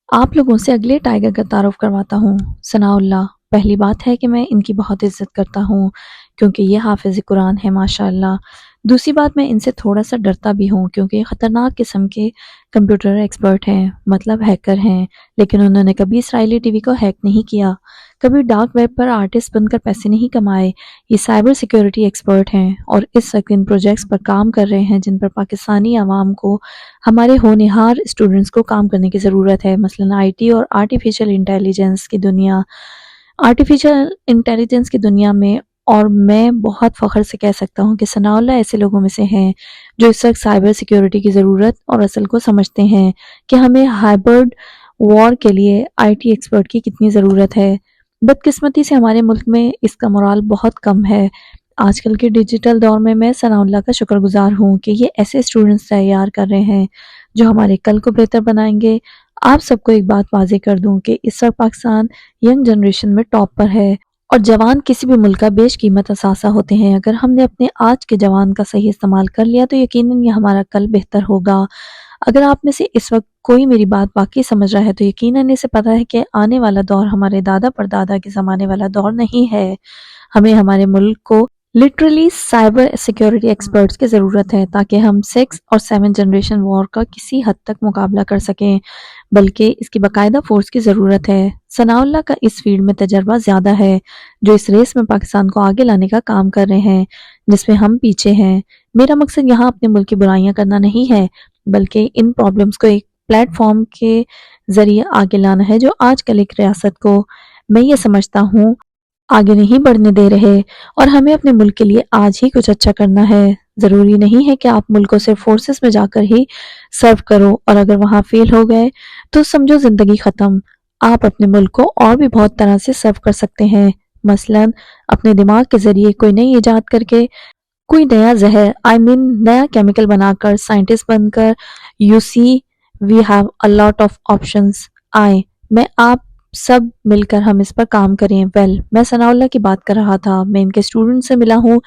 آپ لوگوں سے اگلے ٹائگر کا تعارف کرواتا ہوں۔ ثناءاللہ۔ پہلی بات ہے کہ میں ان کی بہت عزت کرتا ہوں کیونکہ یہ حافظ قرآن ہے ماشاءاللہ۔ دوسری بات، میں ان سے تھوڑا سا ڈرتا بھی ہوں کیونکہ یہ خطرناک قسم کے کمپیوٹر ایکسپرٹ ہیں، مطلب ہیکر ہیں، لیکن انہوں نے کبھی اسرائیلی ٹی وی کو ہیک نہیں کیا، کبھی ڈارک ویب پر آرٹسٹ بن کر پیسے نہیں کمائے۔ یہ سائبر سیکیورٹی ایکسپرٹ ہیں اور اس وقت ان پروجیکٹس پر کام کر رہے ہیں جن پر پاکستانی عوام کو، ہمارے ہونہار اسٹوڈنٹس کو کام کرنے کی ضرورت ہے، مثلا آئی ٹی اور آرٹیفیشل انٹیلیجنس کی دنیا میں۔ اور میں بہت فخر سے کہہ سکتا ہوں کہ ثناءاللہ ایسے لوگوں میں سے ہیں جو اس وقت سائبر سیکیورٹی کی ضرورت اور اصل کو سمجھتے ہیں کہ ہمیں ہائبرڈ وار کے لیے آئی ٹی ایکسپرٹ کی کتنی ضرورت ہے۔ بدقسمتی سے ہمارے ملک میں اس کا مورال بہت کم ہے۔ آج کل کے ڈیجیٹل دور میں ثناءاللہ کا شکر گزار ہوں کہ یہ ایسے اسٹوڈنٹس تیار کر رہے ہیں جو ہمارے کل کو بہتر بنائیں گے۔ آپ سب کو ایک بات واضح کر دوں کہ اس وقت پاکستان ینگ جنریشن میں ٹاپ پر ہے اور جوان کسی بھی ملک کا بیش قیمت اثاثہ ہوتے ہیں۔ اگر ہم نے اپنے آج کے جوان کا صحیح استعمال کر لیا تو یقیناً یہ ہمارا کل بہتر ہوگا۔ اگر آپ میں سے اس وقت کوئی میری بات واقعی سمجھ رہا ہے تو یقیناً اسے پتا ہے کہ آنے والا دور ہمارے دادا پردادا کے زمانے والا دور نہیں ہے۔ ہمیں ہمارے ملک کو لٹرلی سائبر سیکیورٹی ایکسپرٹس کی ضرورت ہے تاکہ ہم 6 اور 7 جنریشن وار کا کسی حد تک مقابلہ کر سکیں، بلکہ اس کی باقاعدہ فورس کی ضرورت ہے۔ ثناءاللہ کا اس فیلڈ میں تجربہ زیادہ ہے، جو اس ریس میں پاکستان کو آگے لانے کا کام کر رہے ہیں جس میں ہم پیچھے ہیں۔ میرا مقصد یہاں اپنے ملک کی برائیاں کرنا نہیں ہے، بلکہ ان پرابلمز کو ایک پلیٹ فارم کے ذریعے آگے لانا ہے جو آج کل ایک ریاست کو، میں یہ سمجھتا ہوں، آگے نہیں بڑھنے دے رہے، اور ہمیں اپنے ملک کے لیے آج ہی کچھ اچھا کرنا ہے۔ ضروری نہیں ہے کہ آپ ملک کو صرف فورسز میں جا کر ہی سرو کرو اور اگر وہاں فیل ہو گئے تو سمجھو زندگی ختم۔ آپ اپنے ملک کو اور بھی بہت طرح سے سرو کر سکتے ہیں، مثلا اپنے دماغ کے ذریعے کوئی نئی ایجاد کر کے، کوئی نیا زہر نیا کیمیکل بنا کر، سائنٹسٹ بن کر۔ You see we have a lot of options. آئیں میں آپ سب مل کر ہم اس پر کام کریں۔ میں ثناءاللہ کی بات کر رہا تھا، میں ان کے اسٹوڈنٹ سے ملا ہوں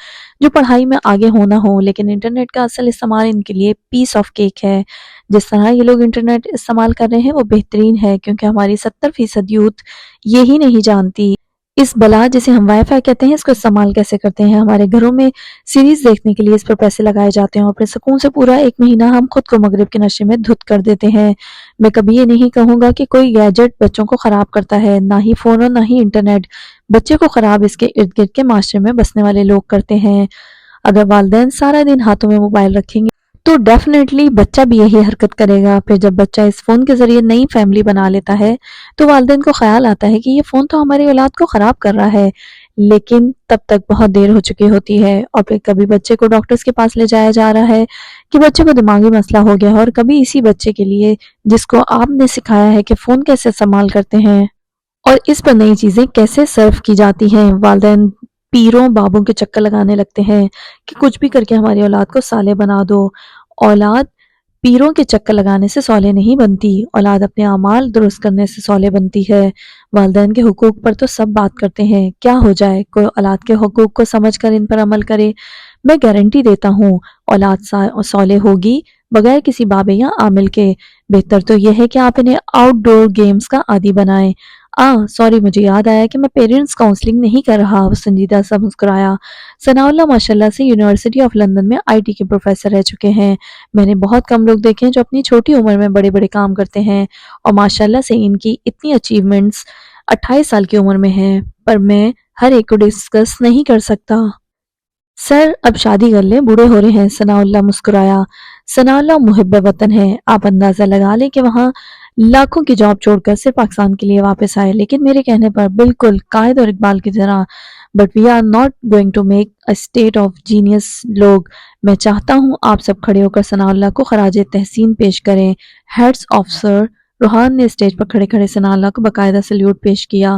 جو پڑھائی میں آگے ہونا ہو لیکن انٹرنیٹ کا اصل استعمال ان کے لیے پیس آف کیک ہے۔ جس طرح یہ لوگ انٹرنیٹ استعمال کر رہے ہیں وہ بہترین ہے کیونکہ ہماری 70% یوتھ یہی نہیں جانتی اس بلا جسے ہم وائی فائی کہتے ہیں اس کو استعمال کیسے کرتے ہیں۔ ہمارے گھروں میں سیریز دیکھنے کے لیے اس پر پیسے لگائے جاتے ہیں اور پھر سکون سے پورا ایک مہینہ ہم خود کو مغرب کے نشے میں دھت کر دیتے ہیں۔ میں کبھی یہ نہیں کہوں گا کہ کوئی گیجٹ بچوں کو خراب کرتا ہے، نہ ہی فون اور نہ ہی انٹرنیٹ بچے کو خراب اس کے ارد گرد کے معاشرے میں بسنے والے لوگ کرتے ہیں۔ اگر والدین سارا دن ہاتھوں میں موبائل رکھیں گے تو ڈیفینیٹلی بچہ بھی یہی حرکت کرے گا۔ پھر جب بچہ اس فون کے ذریعے نئی فیملی بنا لیتا ہے تو والدین کو خیال آتا ہے کہ یہ فون تو ہماری اولاد کو خراب کر رہا ہے، لیکن تب تک بہت دیر ہو چکی ہوتی ہے، اور پھر کبھی بچے کو ڈاکٹرز کے پاس لے جایا جا رہا ہے کہ بچے کو دماغی مسئلہ ہو گیا ہے، اور کبھی اسی بچے کے لیے جس کو آپ نے سکھایا ہے کہ فون کیسے استعمال کرتے ہیں اور اس پر نئی چیزیں کیسے سرو کی جاتی ہیں، والدین پیروں بابوں کے چکر لگانے لگتے ہیں کہ کچھ بھی کر کے ہماری اولاد کو صالح بنا دو۔ اولاد پیروں کے چکر لگانے سے صالح نہیں بنتی، اولاد اپنے اعمال درست کرنے سے صالح بنتی ہے۔ والدین کے حقوق پر تو سب بات کرتے ہیں، کیا ہو جائے کوئی اولاد کے حقوق کو سمجھ کر ان پر عمل کرے، میں گارنٹی دیتا ہوں اولاد صالح ہوگی بغیر کسی بابے یا عامل کے۔ بہتر تو یہ ہے کہ آپ انہیں آؤٹ ڈور گیمز کا عادی بنائیں۔ سوری، مجھے یاد آیا کہ میں پیرنٹس کاؤنسلنگ نہیں کر رہا۔ وہ سنجیدہ سا مسکرایا۔ ثناءاللہ ماشاءاللہ سے یونیورسٹی آف لندن میں آئی ٹی کے پروفیسر رہ چکے ہیں۔ میں نے بہت کم لوگ دیکھے ہیں جو اپنی چھوٹی عمر میں بڑے بڑے کام کرتے ہیں، اور ماشاءاللہ سے ان کی اتنی اچیومنٹس 28 سال کی عمر میں ہیں، پر میں ہر ایک کو ڈسکس نہیں کر سکتا۔ سر اب شادی کر لیں، بوڑھے ہو رہے ہیں۔ ثناءاللہ مسکرایا۔ ثناءاللہ محب وطن ہے، آپ اندازہ لگا لیں کہ وہاں لاکھوں کی جاب چھوڑ کر صرف پاکستان کے لیے واپس آئے، لیکن میرے کہنے پر بالکل قائد اور اقبال کی طرح، but we are not going to make a state of genius. لوگ، میں چاہتا ہوں آپ سب کھڑے ہو کر ثناءاللہ کو خراج تحسین پیش کریں۔ ہیڈز آف سر۔ روحان نے اسٹیج پر کھڑے کھڑے ثناءاللہ کو باقاعدہ سلیوٹ پیش کیا۔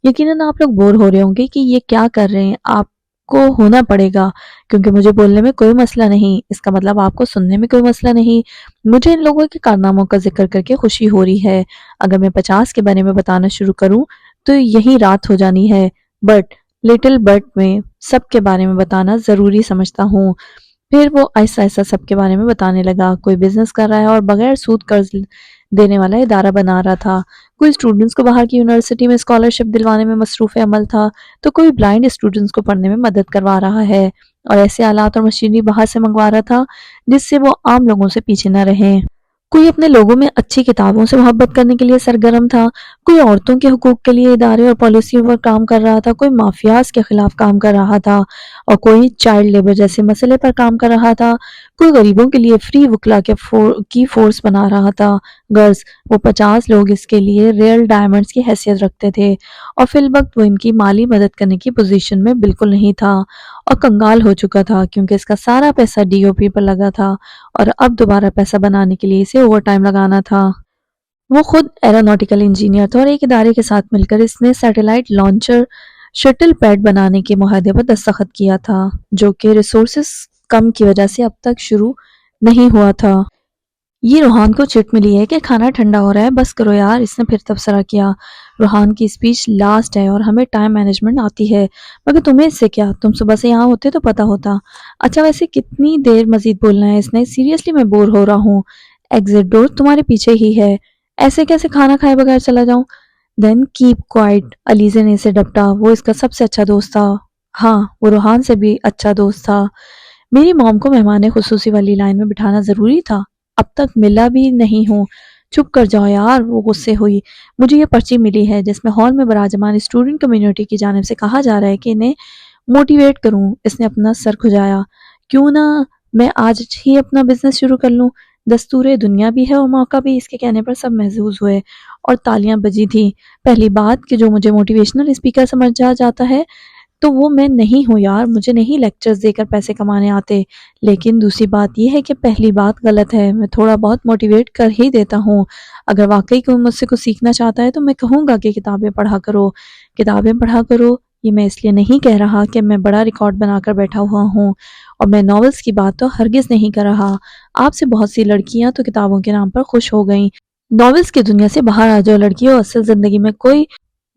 یقیناً آپ لوگ بور ہو رہے ہوں گے کہ یہ کیا کر رہے ہیں، آپ کو ہونا پڑے گا کیونکہ مجھے بولنے میں کوئی مسئلہ نہیں، اس کا مطلب آپ کو سننے میں کوئی مسئلہ نہیں۔ مجھے ان لوگوں کے کارناموں کا ذکر کر کے خوشی ہو رہی ہے۔ اگر میں 50 کے بارے میں بتانا شروع کروں تو یہی رات ہو جانی ہے، بٹ لٹل بٹ میں سب کے بارے میں بتانا ضروری سمجھتا ہوں۔ پھر وہ آہستہ آہستہ سب کے بارے میں بتانے لگا۔ کوئی بزنس کر رہا ہے اور بغیر سود قرض دینے والا ادارہ بنا رہا تھا، کوئی اسٹوڈنٹس کو باہر کی یونیورسٹی میں اسکالرشپ دلوانے میں مصروف عمل تھا، تو کوئی بلائنڈ اسٹوڈنٹس کو پڑھنے میں مدد کروا رہا ہے، اور ایسے آلات اور مشینری باہر سے منگوا رہا تھا جس سے وہ عام لوگوں سے پیچھے نہ رہیں۔ کوئی اپنے لوگوں میں اچھی کتابوں سے محبت کرنے کے لیے سرگرم تھا، کوئی عورتوں کے حقوق کے لیے ادارے اور پالیسیوں پر کام کر رہا تھا، کوئی مافیاز کے خلاف کام کر رہا تھا، اور کوئی چائلڈ لیبر جیسے مسئلے پر کام کر رہا تھا، کوئی غریبوں کے لیے فری وکلا کی فورس بنا رہا تھا۔ غرض وہ 50 لوگ اس کے لیے ریئل ڈائمنڈز کی حیثیت رکھتے تھے، اور فی الوقت وہ ان کی مالی مدد کرنے کی پوزیشن میں بالکل نہیں تھا، اور کنگال ہو چکا تھا کیونکہ اس کا سارا پیسہ ڈی او پی پر لگا تھا، اور اب دوبارہ پیسہ بنانے کے لیے اسے اوور ٹائم لگانا تھا۔ وہ خود ایروناٹیکل انجینئر تھا، اور ایک ادارے کے ساتھ مل کر اس نے سیٹلائٹ لانچر شٹل پیڈ بنانے کے معاہدے پر دستخط کیا تھا، جو کہ ریسورسز کم کی وجہ سے اب تک شروع نہیں ہوا تھا۔ یہ روحان کو چٹ ملی ہے کہ کھانا ٹھنڈا ہو رہا ہے، بس کرو یار، اس نے پھر تبصرہ کیا۔ روحان کی اسپیچ لاسٹ ہے اور ہمیں ٹائم مینجمنٹ آتی ہے، مگر تمہیں اس سے کیا؟ تم صبح سے یہاں ہوتے تو پتا ہوتا۔ اچھا ویسے کتنی دیر مزید بولنا ہے اس نے؟ سیریسلی میں بور ہو رہا ہوں۔ ایگزٹ ڈور تمہارے پیچھے ہی ہے، ایسے کیسے کھانا کھائے بغیر چلا جاؤں؟ دین کیپ کوائٹ، علیزے نے اسے ڈپٹا، وہ اس کا سب سے اچھا دوست تھا۔ ہاں، وہ روحان سے بھی اچھا دوست تھا۔ میری موم کو مہمان خصوصی والی لائن میں بٹھانا ضروری تھا، اب تک ملا بھی نہیں ہوں۔ چپ کر جاؤ یار، وہ غصے ہوئی۔ مجھے یہ پرچی ملی ہے جس میں ہال میں براجمان اسٹوڈنٹ کمیونٹی کی جانب سے کہا جا رہا ہے کہ انہیں موٹیویٹ کروں۔ اس نے اپنا سر کھجایا۔ کیوں نہ میں آج ہی اپنا بزنس شروع کر لوں؟ دستور دنیا بھی ہے اور موقع بھی۔ اس کے کہنے پر سب محظوظ ہوئے اور تالیاں بجی تھیں۔ پہلی بات کہ جو مجھے موٹیویشنل اسپیکر سمجھا جاتا ہے تو وہ میں نہیں ہوں یار، مجھے نہیں لیکچرز دے کر پیسے کمانے آتے۔ لیکن دوسری بات یہ ہے کہ پہلی بات غلط ہے، میں تھوڑا بہت موٹیویٹ کر ہی دیتا ہوں۔ اگر واقعی کوئی مجھ سے کچھ سیکھنا چاہتا ہے تو میں کہوں گا کہ کتابیں پڑھا کرو، کتابیں پڑھا کرو۔ یہ میں اس لیے نہیں کہہ رہا کہ میں بڑا ریکارڈ بنا کر بیٹھا ہوا ہوں، اور میں ناولز کی بات تو ہرگز نہیں کر رہا۔ آپ سے بہت سی لڑکیاں تو کتابوں کے نام پر خوش ہو گئیں، ناولز کی دنیا سے باہر آ جاؤ لڑکیوں، اصل زندگی میں کوئی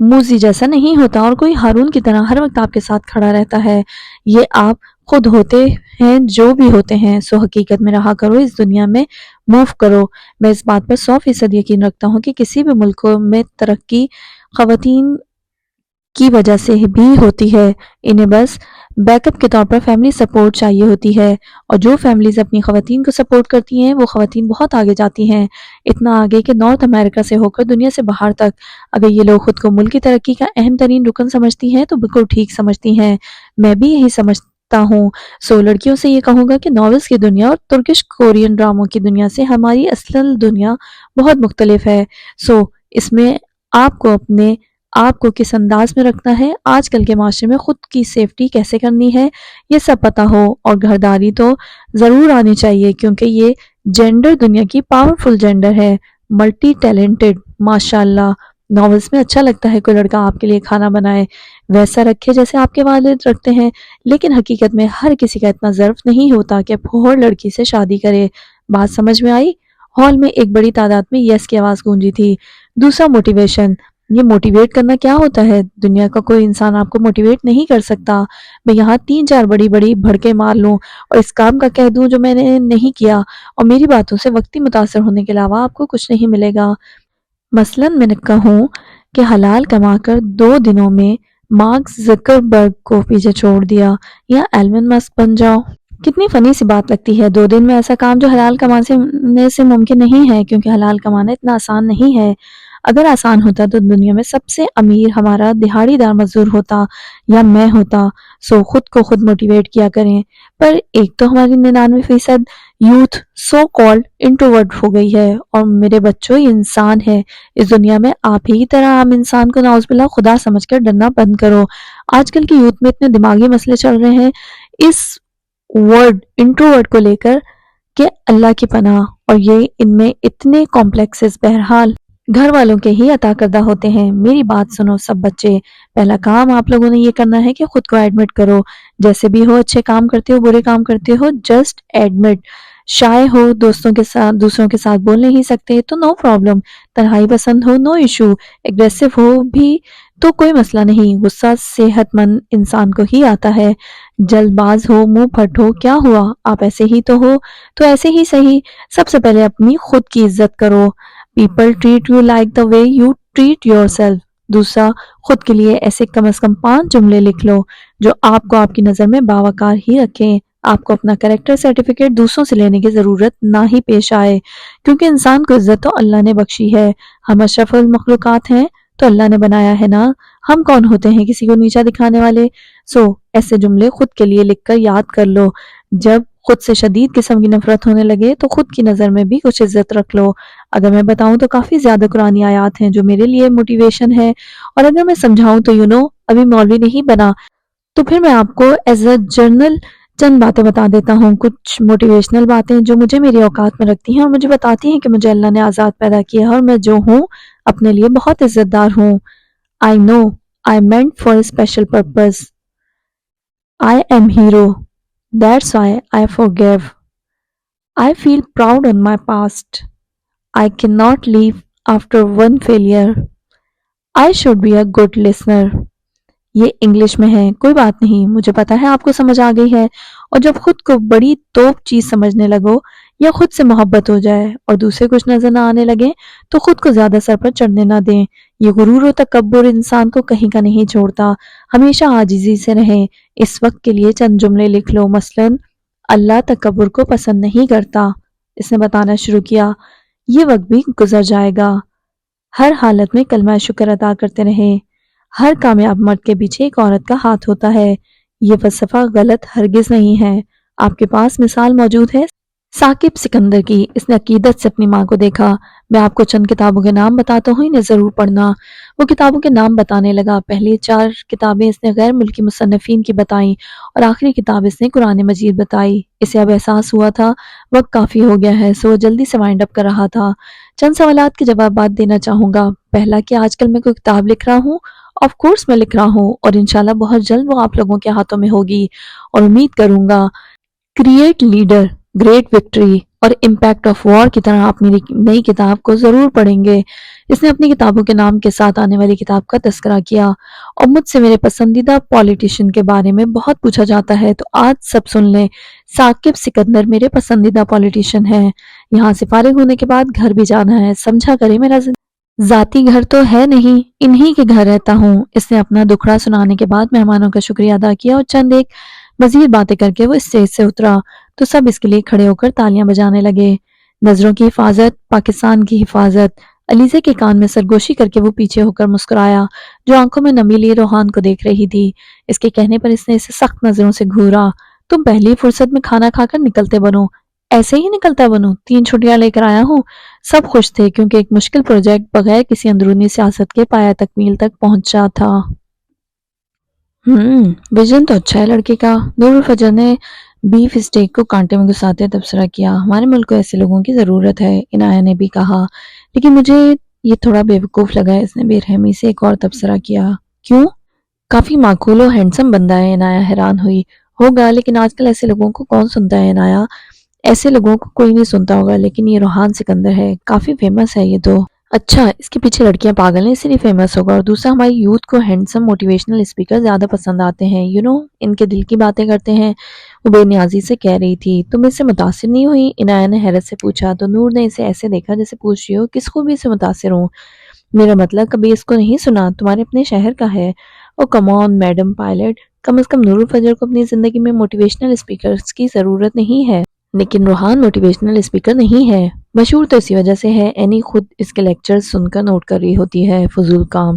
موزی جیسا نہیں ہوتا اور کوئی ہارون کی طرح ہر وقت آپ کے ساتھ کھڑا رہتا ہے۔ یہ آپ خود ہوتے ہیں جو بھی ہوتے ہیں، سو حقیقت میں رہا کرو، اس دنیا میں موو کرو۔ میں اس بات پر 100% یقین رکھتا ہوں کہ کسی بھی ملک میں ترقی خواتین کی وجہ سے بھی ہوتی ہے، انہیں بس بیک اپ کے طور پر فیملی سپورٹ چاہیے ہوتی ہے، اور جو فیملیز اپنی خواتین کو سپورٹ کرتی ہیں وہ خواتین بہت آگے جاتی ہیں، اتنا آگے کہ نارتھ امریکہ سے ہو کر دنیا سے باہر تک۔ اگر یہ لوگ خود کو ملک کی ترقی کا اہم ترین رکن سمجھتی ہیں تو بالکل ٹھیک سمجھتی ہیں، میں بھی یہی سمجھتا ہوں۔ سو لڑکیوں سے یہ کہوں گا کہ ناولز کی دنیا اور ترکش کورین ڈراموں کی دنیا سے ہماری اصل دنیا بہت مختلف ہے۔ سو اس میں آپ کو اپنے آپ کو کس انداز میں رکھنا ہے، آج کل کے معاشرے میں خود کی سیفٹی کیسے کرنی ہے، یہ سب پتہ ہو، اور گھرداری تو ضرور آنی چاہیے کیونکہ یہ جینڈر دنیا کی پاورفل جینڈر ہے، ملٹی ٹیلنٹڈ۔ ماشاءاللہ، ناولز میں اچھا لگتا ہے کوئی لڑکا آپ کے لیے کھانا بنائے، ویسا رکھے جیسے آپ کے والد رکھتے ہیں، لیکن حقیقت میں ہر کسی کا اتنا ظرف نہیں ہوتا کہ پھوڑ لڑکی سے شادی کرے۔ بات سمجھ میں آئی؟ ہال میں ایک بڑی تعداد میں یس کی آواز گونجی تھی۔ دوسرا موٹیویشن، یہ موٹیویٹ کرنا کیا ہوتا ہے؟ دنیا کا کوئی انسان آپ کو موٹیویٹ نہیں کر سکتا۔ میں یہاں 3-4 بڑی بڑی بھڑکے مار لوں اور اس کام کا کہہ دوں جو میں نے نہیں کیا، اور میری باتوں سے وقتی متاثر ہونے کے علاوہ آپ کو کچھ نہیں ملے گا۔ مثلاً میں کہوں کہ حلال کما کر 2 دنوں میں مارک زکربرگ کو پیچھے چھوڑ دیا، یا ایلون مسک بن جاؤ۔ کتنی فنی سی بات لگتی ہے، 2 دن میں ایسا کام جو حلال کمانے سے ممکن نہیں ہے، کیونکہ حلال کمانا اتنا آسان نہیں ہے۔ اگر آسان ہوتا تو دنیا میں سب سے امیر ہمارا دہاڑی دار مزدور ہوتا یا میں ہوتا۔ سو خود کو خود موٹیویٹ کیا کریں۔ پر ایک تو ہماری 99% یوتھ سو کالڈ انٹروورٹ ہو گئی ہے، اور میرے بچوں یہ انسان ہے، اس دنیا میں آپ ہی کی طرح عام انسان کو نعوذ باللہ خدا سمجھ کر ڈرنا بند کرو۔ آج کل کی یوتھ میں اتنے دماغی مسئلے چل رہے ہیں اس ورڈ انٹروورٹ کو لے کر کہ اللہ کی پناہ، اور یہ ان میں اتنے کمپلیکسز بہرحال گھر والوں کے ہی عطا کردہ ہوتے ہیں۔ میری بات سنو سب بچے، پہلا کام آپ لوگوں نے یہ کرنا ہے کہ خود کو ایڈمٹ کرو، جیسے بھی ہو، اچھے کام کرتے ہو، برے کام کرتے ہو، جسٹ ایڈمٹ۔ شائع ہو، دوسروں کے ساتھ بول نہیں سکتے تو نو پرابلم، تنہائی پسند ہو، نو ایشو، ایگریسو ہو بھی تو کوئی مسئلہ نہیں، غصہ صحت مند انسان کو ہی آتا ہے، جلد باز ہو، منہ پھٹ ہو، کیا ہوا، آپ ایسے ہی تو ہو، تو ایسے ہی صحیح۔ سب سے پہلے اپنی خود کی عزت کرو، people treat you like the way you treat yourself. دوسرا، خود کے لیے ایسے کم از کم 5 جملے لکھ لو جو آپ کو آپ کی نظر میں باوقار ہی رکھیں. آپ کو اپنا کریکٹر سرٹیفکیٹ دوسروں سے لینے کی ضرورت نہ ہی پیش آئے، کیونکہ انسان کو عزت تو اللہ نے بخشی ہے. ہم اشرف المخلوقات ہیں تو اللہ نے بنایا ہے نا. ہم کون ہوتے ہیں کسی کو نیچا دکھانے والے؟ ایسے جملے خود کے لیے لکھ کر یاد کر لو. جب خود سے شدید قسم کی نفرت ہونے لگے تو خود کی نظر میں بھی کچھ عزت رکھ لو. اگر میں بتاؤں تو کافی زیادہ قرآنی آیات ہیں جو میرے لیے موٹیویشن ہے، اور اگر میں سمجھاؤں تو ابھی مولوی نہیں بنا، تو پھر میں آپ کو ایز اے جرنل چند باتیں بتا دیتا ہوں، کچھ موٹیویشنل باتیں جو مجھے میری اوقات میں رکھتی ہیں اور مجھے بتاتی ہیں کہ مجھے اللہ نے آزاد پیدا کیا ہے اور میں جو ہوں اپنے لیے بہت عزت دار ہوں. I know I meant for a special purpose. I am hero. That's why I forgive. I feel proud on my past. I cannot leave after one failure. I should be a good listener. یہ English میں ہے، کوئی بات نہیں، مجھے پتا ہے آپ کو سمجھ آ گئی ہے. اور جب خود کو بڑی توپ چیز سمجھنے لگو یا خود سے محبت ہو جائے اور دوسرے کچھ نظر نہ آنے لگے تو خود کو زیادہ سر پر چڑھنے نہ دیں. یہ غرور و تکبر انسان کو کہیں کا نہیں چھوڑتا. ہمیشہ عاجزی سے رہیں. اس وقت کے لیے چند جملے لکھ لو، مثلاً اللہ تکبر کو پسند نہیں کرتا. اس نے بتانا شروع کیا، یہ وقت بھی گزر جائے گا. ہر حالت میں کلمہ شکر ادا کرتے رہیں. ہر کامیاب مرد کے پیچھے ایک عورت کا ہاتھ ہوتا ہے. یہ فلسفہ غلط ہرگز نہیں ہے. آپ کے پاس مثال موجود ہے ثاقب سکندر کی. اس نے عقیدت سے اپنی ماں کو دیکھا. میں آپ کو چند کتابوں کے نام بتاتا ہوں، انہیں ضرور پڑھنا. وہ کتابوں کے نام بتانے لگا. پہلی 4 کتابیں اس نے غیر ملکی مصنفین کی بتائیں اور آخری کتاب اس نے قرآن مجید بتائی. اسے اب احساس ہوا تھا وقت کافی ہو گیا ہے، وہ جلدی سے وائنڈ اپ کر رہا تھا. چند سوالات کے جوابات دینا چاہوں گا. پہلا، کہ آج کل میں کوئی کتاب لکھ رہا ہوں؟ آف کورس میں لکھ رہا ہوں، اور انشاءاللہ بہت جلد وہ آپ لوگوں کے ہاتھوں میں ہوگی، اور امید کروں گا کریٹ لیڈر، گریٹ وکٹری اور امپیکٹ آف وار کی طرح آپ میری نئی کتاب کو ضرور پڑھیں گے. اس نے اپنی کتابوں کے نام کے ساتھ آنے والی کتاب کا تذکرہ کیا. اور مجھ سے میرے پسندیدہ پولیٹیشین کے بارے میں بہت پوچھا جاتا ہے، تو آج سب سن لیں. ثاقب سکندر میرے پسندیدہ پولیٹیشین ہے. یہاں سے فارغ ہونے کے بعد گھر بھی جانا ہے. سمجھا کرے میرا ذاتی گھر تو ہے نہیں، انہی کے گھر رہتا ہوں. اس نے اپنا دکھڑا سنانے کے بعد مہمانوں کا شکریہ ادا کیا اور چند ایک مزید باتیں کر کے وہ اسٹیج سے اترا تو سب اس کے لیے کھڑے ہو کر تالیاں بجانے لگے. نظروں کی حفاظت، پاکستان کی حفاظت. علیزے کے کان میں سرگوشی کر کے وہ پیچھے ہو کر مسکرایا، جو آنکھوں میں نمی لیے روحان کو دیکھ رہی تھی. اس کے کہنے پر اس نے اسے سخت نظروں سے گھورا. تم پہلی فرصت میں کھانا کھا کر نکلتے بنو. ایسے ہی نکلتا بنو؟ 3 چھٹیاں لے کر آیا ہوں. سب خوش تھے کیونکہ ایک مشکل پروجیکٹ بغیر کسی اندرونی سیاست کے پایہ تکمیل تک پہنچا تھا. ویژن تو اچھا ہے لڑکے کا. نور الفجر نے بیف اسٹیک کو کانٹے میں گھساتے تبصرہ کیا. ہمارے ملک کو ایسے لوگوں کی ضرورت ہے، عنایہ نے بھی کہا. لیکن مجھے یہ تھوڑا بے وقوف لگا. اس نے بے رحمی سے ایک اور تبصرہ کیا. کیوں؟ کافی معقول و ہینڈسم بندہ ہے. عنایہ حیران ہوئی. ہوگا، لیکن آج کل ایسے لوگوں کو کون سنتا ہے عنایہ؟ ایسے لوگوں کو کوئی نہیں سنتا ہوگا، لیکن یہ روحان سکندر ہے، کافی فیمس ہے یہ تو. اچھا، اس کے پیچھے لڑکیاں پاگل ہیں اسی لیے فیمس ہوگا. اور دوسرا، ہماری یوتھ کو ہینڈسم موٹیویشنل اسپیکر زیادہ پسند آتے ہیں. ان کے دل کی باتیں کرتے ہیں. وہ بے نیازی سے کہہ رہی تھی. تم اس سے متاثر نہیں ہوئی؟ عنایہ نے حیرت سے پوچھا تو نور نے اسے ایسے دیکھا جیسے پوچھ رہی ہو کس خوبی سے متاثر ہوں. میرا مطلب کبھی اس کو نہیں سنا؟ تمہارے اپنے شہر کا ہے. او کم آن میڈم پائلٹ، کم از کم نور الفجر کو اپنی زندگی میں موٹیویشنل اسپیکرز کی ضرورت نہیں ہے. لیکن روحان موٹیویشنل اسپیکر نہیں ہے. مشہور تو اسی وجہ سے ہے. اینی خود اس کے لیکچرز سن کر نوٹ کر رہی ہوتی ہے. فضول کام.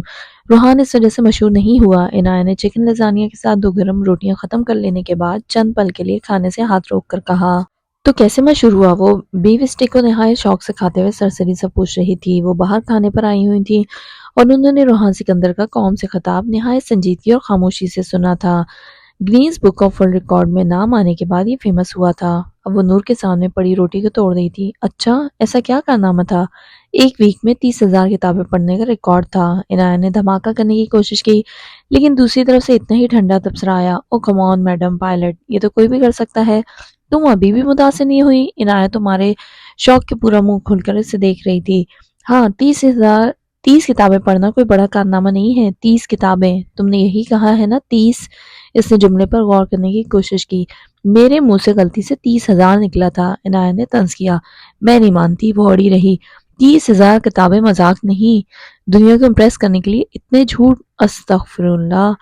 روحان اس وجہ سے مشہور نہیں ہوا. عنایہ نے چکن لزانیہ کے ساتھ 2 گرم روٹیاں ختم کر لینے کے بعد چند پل کے لیے کھانے سے ہاتھ روک کر کہا. تو کیسے مشہور ہوا؟ وہ بیف اسٹیک کو نہایت شوق سے کھاتے ہوئے سرسری سے پوچھ رہی تھی. وہ باہر کھانے پر آئی ہوئی تھی اور انہوں نے روحان سکندر کا قوم سے خطاب نہایت سنجیدگی اور خاموشی سے سنا تھا. Guinness book of world record میں نام آنے کے بعد یہ فیمس ہوا تھا. اب وہ نور کے سامنے پڑی روٹی کو توڑ رہی تھی. اچھا، ایسا کیا کارنامہ تھا؟ 1 ویک میں 30,000 کتابیں پڑھنے کا ریکارڈ تھا. عنایہ نے دھماکہ کرنے کی کوشش کی، لیکن دوسری طرف سے اتنا ہی ٹھنڈا تبصرہ آیا. او کم آن میڈم پائلٹ، یہ تو کوئی بھی کر سکتا ہے. تم ابھی بھی متاثر نہیں ہوئی؟ عنایہ تمہارے شوق کے پورا منہ کھول کر اسے دیکھ رہی تھی. ہاں، 30 کتابیں پڑھنا کوئی بڑا کارنامہ نہیں ہے. 30 کتابیں، تم نے یہی کہا ہے نا؟ 30. اس نے جملے پر غور کرنے کی کوشش کی. میرے منہ سے غلطی سے 30,000 نکلا تھا. عنایہ نے طنز کیا. میں نہیں مانتی. وہ اڑی رہی. 30,000 کتابیں مذاق نہیں، دنیا کو امپریس کرنے کے لیے اتنے جھوٹ، استغفر اللہ۔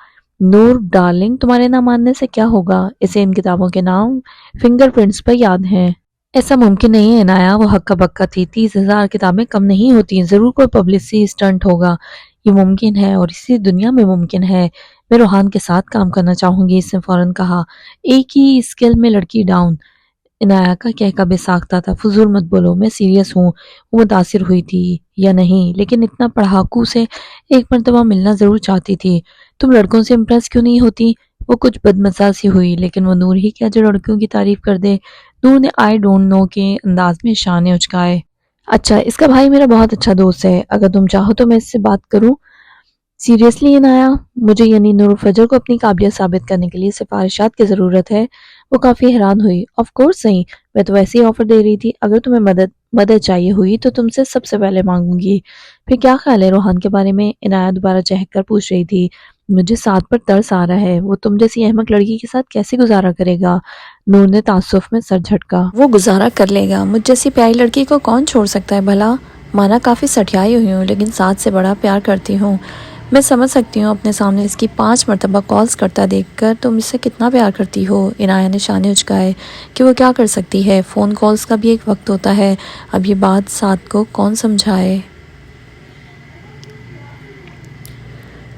نور ڈارلنگ، تمہارے نہ ماننے سے کیا ہوگا؟ اسے ان کتابوں کے نام فنگر پرنٹس پر یاد ہیں۔ ایسا ممکن نہیں ہے عنایا، وہ ہکا بکا تھی۔ 30,000 کتابیں کم نہیں ہوتی، ضرور کوئی پبلسٹی اسٹنٹ ہوگا۔ یہ ممکن ہے اور اسی دنیا میں ممکن ہے۔ میں روحان کے ساتھ کام کرنا چاہوں گی، اس نے فوراً کہا۔ ایک ہی اسکل میں لڑکی ڈاؤن۔ عنایا کا کہکا بے ساختہ تھا۔ فضول مت بولو، میں سیریس ہوں۔ وہ متاثر ہوئی تھی یا نہیں، لیکن اتنا پڑھاکو سے ایک مرتبہ ملنا ضرور چاہتی تھی۔ تم لڑکوں سے امپریس کیوں نہیں ہوتی؟ وہ کچھ بدمزہ سی ہوئی، لیکن وہ نور ہی کیا جو لڑکیوں کی تعریف کر دے۔ نور نے آئی ڈونٹ نو کے انداز میں شانے اچکائے۔ اچھا، اس کا بھائی میرا بہت اچھا دوست ہے، اگر تم چاہو تو میں اس سے بات کروں۔ سیریسلی عنایا، مجھے یعنی نور الفجر کو اپنی قابلیت ثابت کرنے کے لیے سفارشات کی ضرورت ہے۔ وہ کافی حیران ہوئی۔ آف کورس صحیح، میں تو ویسے ہی آفر دے رہی تھی، اگر تمہیں مدد چاہیے ہوئی تو تم سے سب سے پہلے مانگوں گی۔ پھر کیا خیال ہے روحان کے بارے میں؟ عنایا دوبارہ چہک کر پوچھ رہی تھی۔ مجھے ساتھ پر ترس آ رہا ہے، وہ تم جیسی احمق لڑکی کے ساتھ کیسے گزارا کرے گا؟ نور نے تعصف میں سر جھٹکا۔ وہ گزارا کر لے گا، مجھ جیسی پیاری لڑکی کو کون چھوڑ سکتا ہے بھلا؟ مانا کافی سٹھیائی ہوئی ہوں، لیکن ساتھ سے بڑا پیار کرتی ہوں۔ میں سمجھ سکتی ہوں اپنے سامنے اس کی 5 مرتبہ کالز کرتا دیکھ کر تم اس سے کتنا پیار کرتی ہو۔ عنایا نے شانے اچکائے کہ وہ کیا کر سکتی ہے، فون کالز کا بھی ایک وقت ہوتا ہے۔ اب یہ بات سات کو کون سمجھائے؟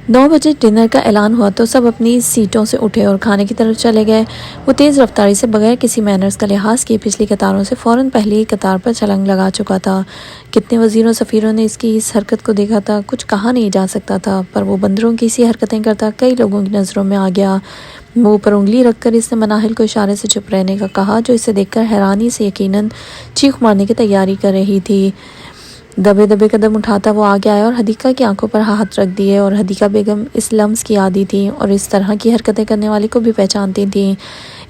9 بجے ڈنر کا اعلان ہوا تو سب اپنی سیٹوں سے اٹھے اور کھانے کی طرف چلے گئے۔ وہ تیز رفتاری سے بغیر کسی مینرز کا لحاظ کیے پچھلی قطاروں سے فوراً پہلی قطار پر چھلانگ لگا چکا تھا۔ کتنے وزیروں سفیروں نے اس کی اس حرکت کو دیکھا تھا، کچھ کہا نہیں جا سکتا تھا، پر وہ بندروں کی سی حرکتیں کرتا کئی لوگوں کی نظروں میں آ گیا۔ منہ پر انگلی رکھ کر اس نے مناہل کو اشارے سے چپ رہنے کا کہا، جو اسے دیکھ کر حیرانی سے یقیناً چیخ مارنے کی تیاری کر رہی تھی۔ دبے دبے قدم اٹھاتا وہ آگے آیا اور حدیقہ کی آنکھوں پر ہاتھ رکھ دیے، اور حدیقہ بیگم اس لمس کی عادی تھی اور اس طرح کی حرکتیں کرنے والی کو بھی پہچانتی تھیں۔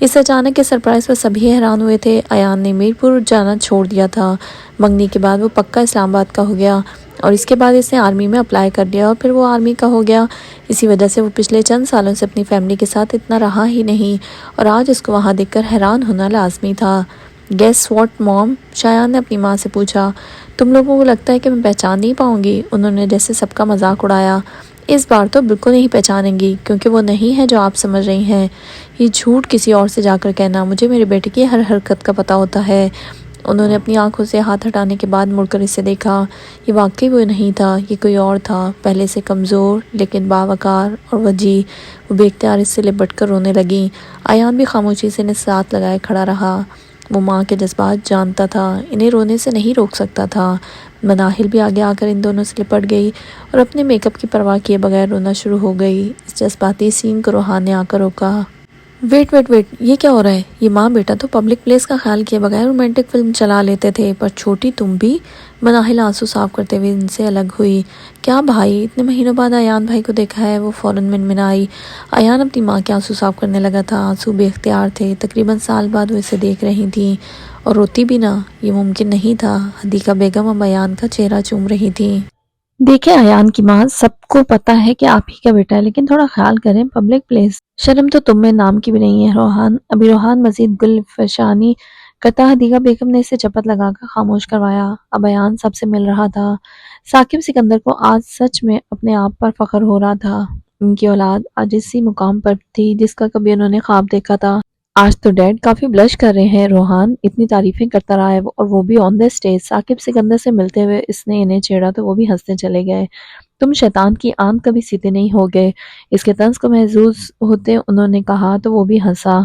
اس اچانک کے سرپرائز پر سبھی حیران ہوئے تھے۔ ایان نے میرپور جانا چھوڑ دیا تھا، منگنی کے بعد وہ پکا اسلام آباد کا ہو گیا، اور اس کے بعد اس نے آرمی میں اپلائی کر دیا اور پھر وہ آرمی کا ہو گیا۔ اسی وجہ سے وہ پچھلے چند سالوں سے اپنی فیملی کے ساتھ اتنا رہا ہی نہیں، اور آج اس کو وہاں دیکھ کر حیران ہونا لازمی تھا۔ گیس واٹ موم؟ شایان نے اپنی ماں سے پوچھا۔ تم لوگوں کو لگتا ہے کہ میں پہچان نہیں پاؤں گی؟ انہوں نے جیسے سب کا مذاق اڑایا۔ اس بار تو بالکل نہیں پہچانیں گی، کیونکہ وہ نہیں ہے جو آپ سمجھ رہی ہیں۔ یہ جھوٹ کسی اور سے جا کر کہنا، مجھے میرے بیٹے کی ہر حرکت کا پتہ ہوتا ہے۔ انہوں نے اپنی آنکھوں سے ہاتھ ہٹانے کے بعد مڑ کر اسے دیکھا۔ یہ واقعی وہ نہیں تھا، یہ کوئی اور تھا، پہلے سے کمزور لیکن باوقار اور وجیح۔ وہ بے اختیار اس سے لپٹ کر رونے لگیں۔ ایان بھی خاموشی سے انہیں ساتھ لگائے کھڑا رہا۔ وہ ماں کے جذبات جانتا تھا، انہیں رونے سے نہیں روک سکتا تھا۔ مناہل بھی آگے آ کر ان دونوں سے لپٹ گئی اور اپنے میک اپ کی پرواہ کیے بغیر رونا شروع ہو گئی۔ اس جذباتی سین کو روحان نے آ کر روکا۔ ویٹ ویٹ ویٹ، یہ کیا ہو رہا ہے؟ یہ ماں بیٹا تو پبلک پلیس کا خیال کیے بغیر رومانٹک فلم چلا لیتے تھے، پر چھوٹی تم بھی؟ مناہل آنسو صاف کرتے ہوئے ان سے الگ ہوئی۔ کیا بھائی؟ اتنے مہینوں بعد ایان بھائی کو دیکھا ہے؟ وہ فوراً منمنائی۔ ایان اپنی ماں کے آنسو صاف کرنے لگا تھا، آنسو بے اختیار تھے۔ تقریباً سال بعد وہ اسے دیکھ رہی تھیں، اور روتی بھی نہ، یہ ممکن نہیں تھا۔ حدیقہ بیگم اب ایان کا چہرہ چوم رہی تھی۔ دیکھیں ایان کی ماں، سب کو پتا ہے کہ آپ ہی کا بیٹا ہے، لیکن تھوڑا خیال کریں، پبلک پلیس۔ شرم تو تم میں نام کی بھی نہیں ہے روحان۔ ابھی روحان مزید گل فشانی کرتا حدیقہ بیگم نے اسے چپت لگا کر خاموش کروایا۔ اب ایان سب سے مل رہا تھا۔ ثاقب سکندر کو آج سچ میں اپنے آپ پر فخر ہو رہا تھا۔ ان کی اولاد آج اسی مقام پر تھی جس کا کبھی انہوں نے خواب دیکھا تھا۔ آج تو ڈیڈ کافی بلش کر رہے ہیں روحان، اتنی تعریفیں کرتا رہا ہے وہ، اور وہ بھی آن دا اسٹیج۔ ثاقب سکندر سے ملتے ہوئے اس نے انہیں چھیڑا تو وہ بھی ہنسنے چلے گئے۔ تم شیطان کی آنکھ کبھی سیدھے نہیں ہو گئے۔ اس کے طنز کو محظوظ ہوتے انہوں نے کہا تو وہ بھی ہنسا۔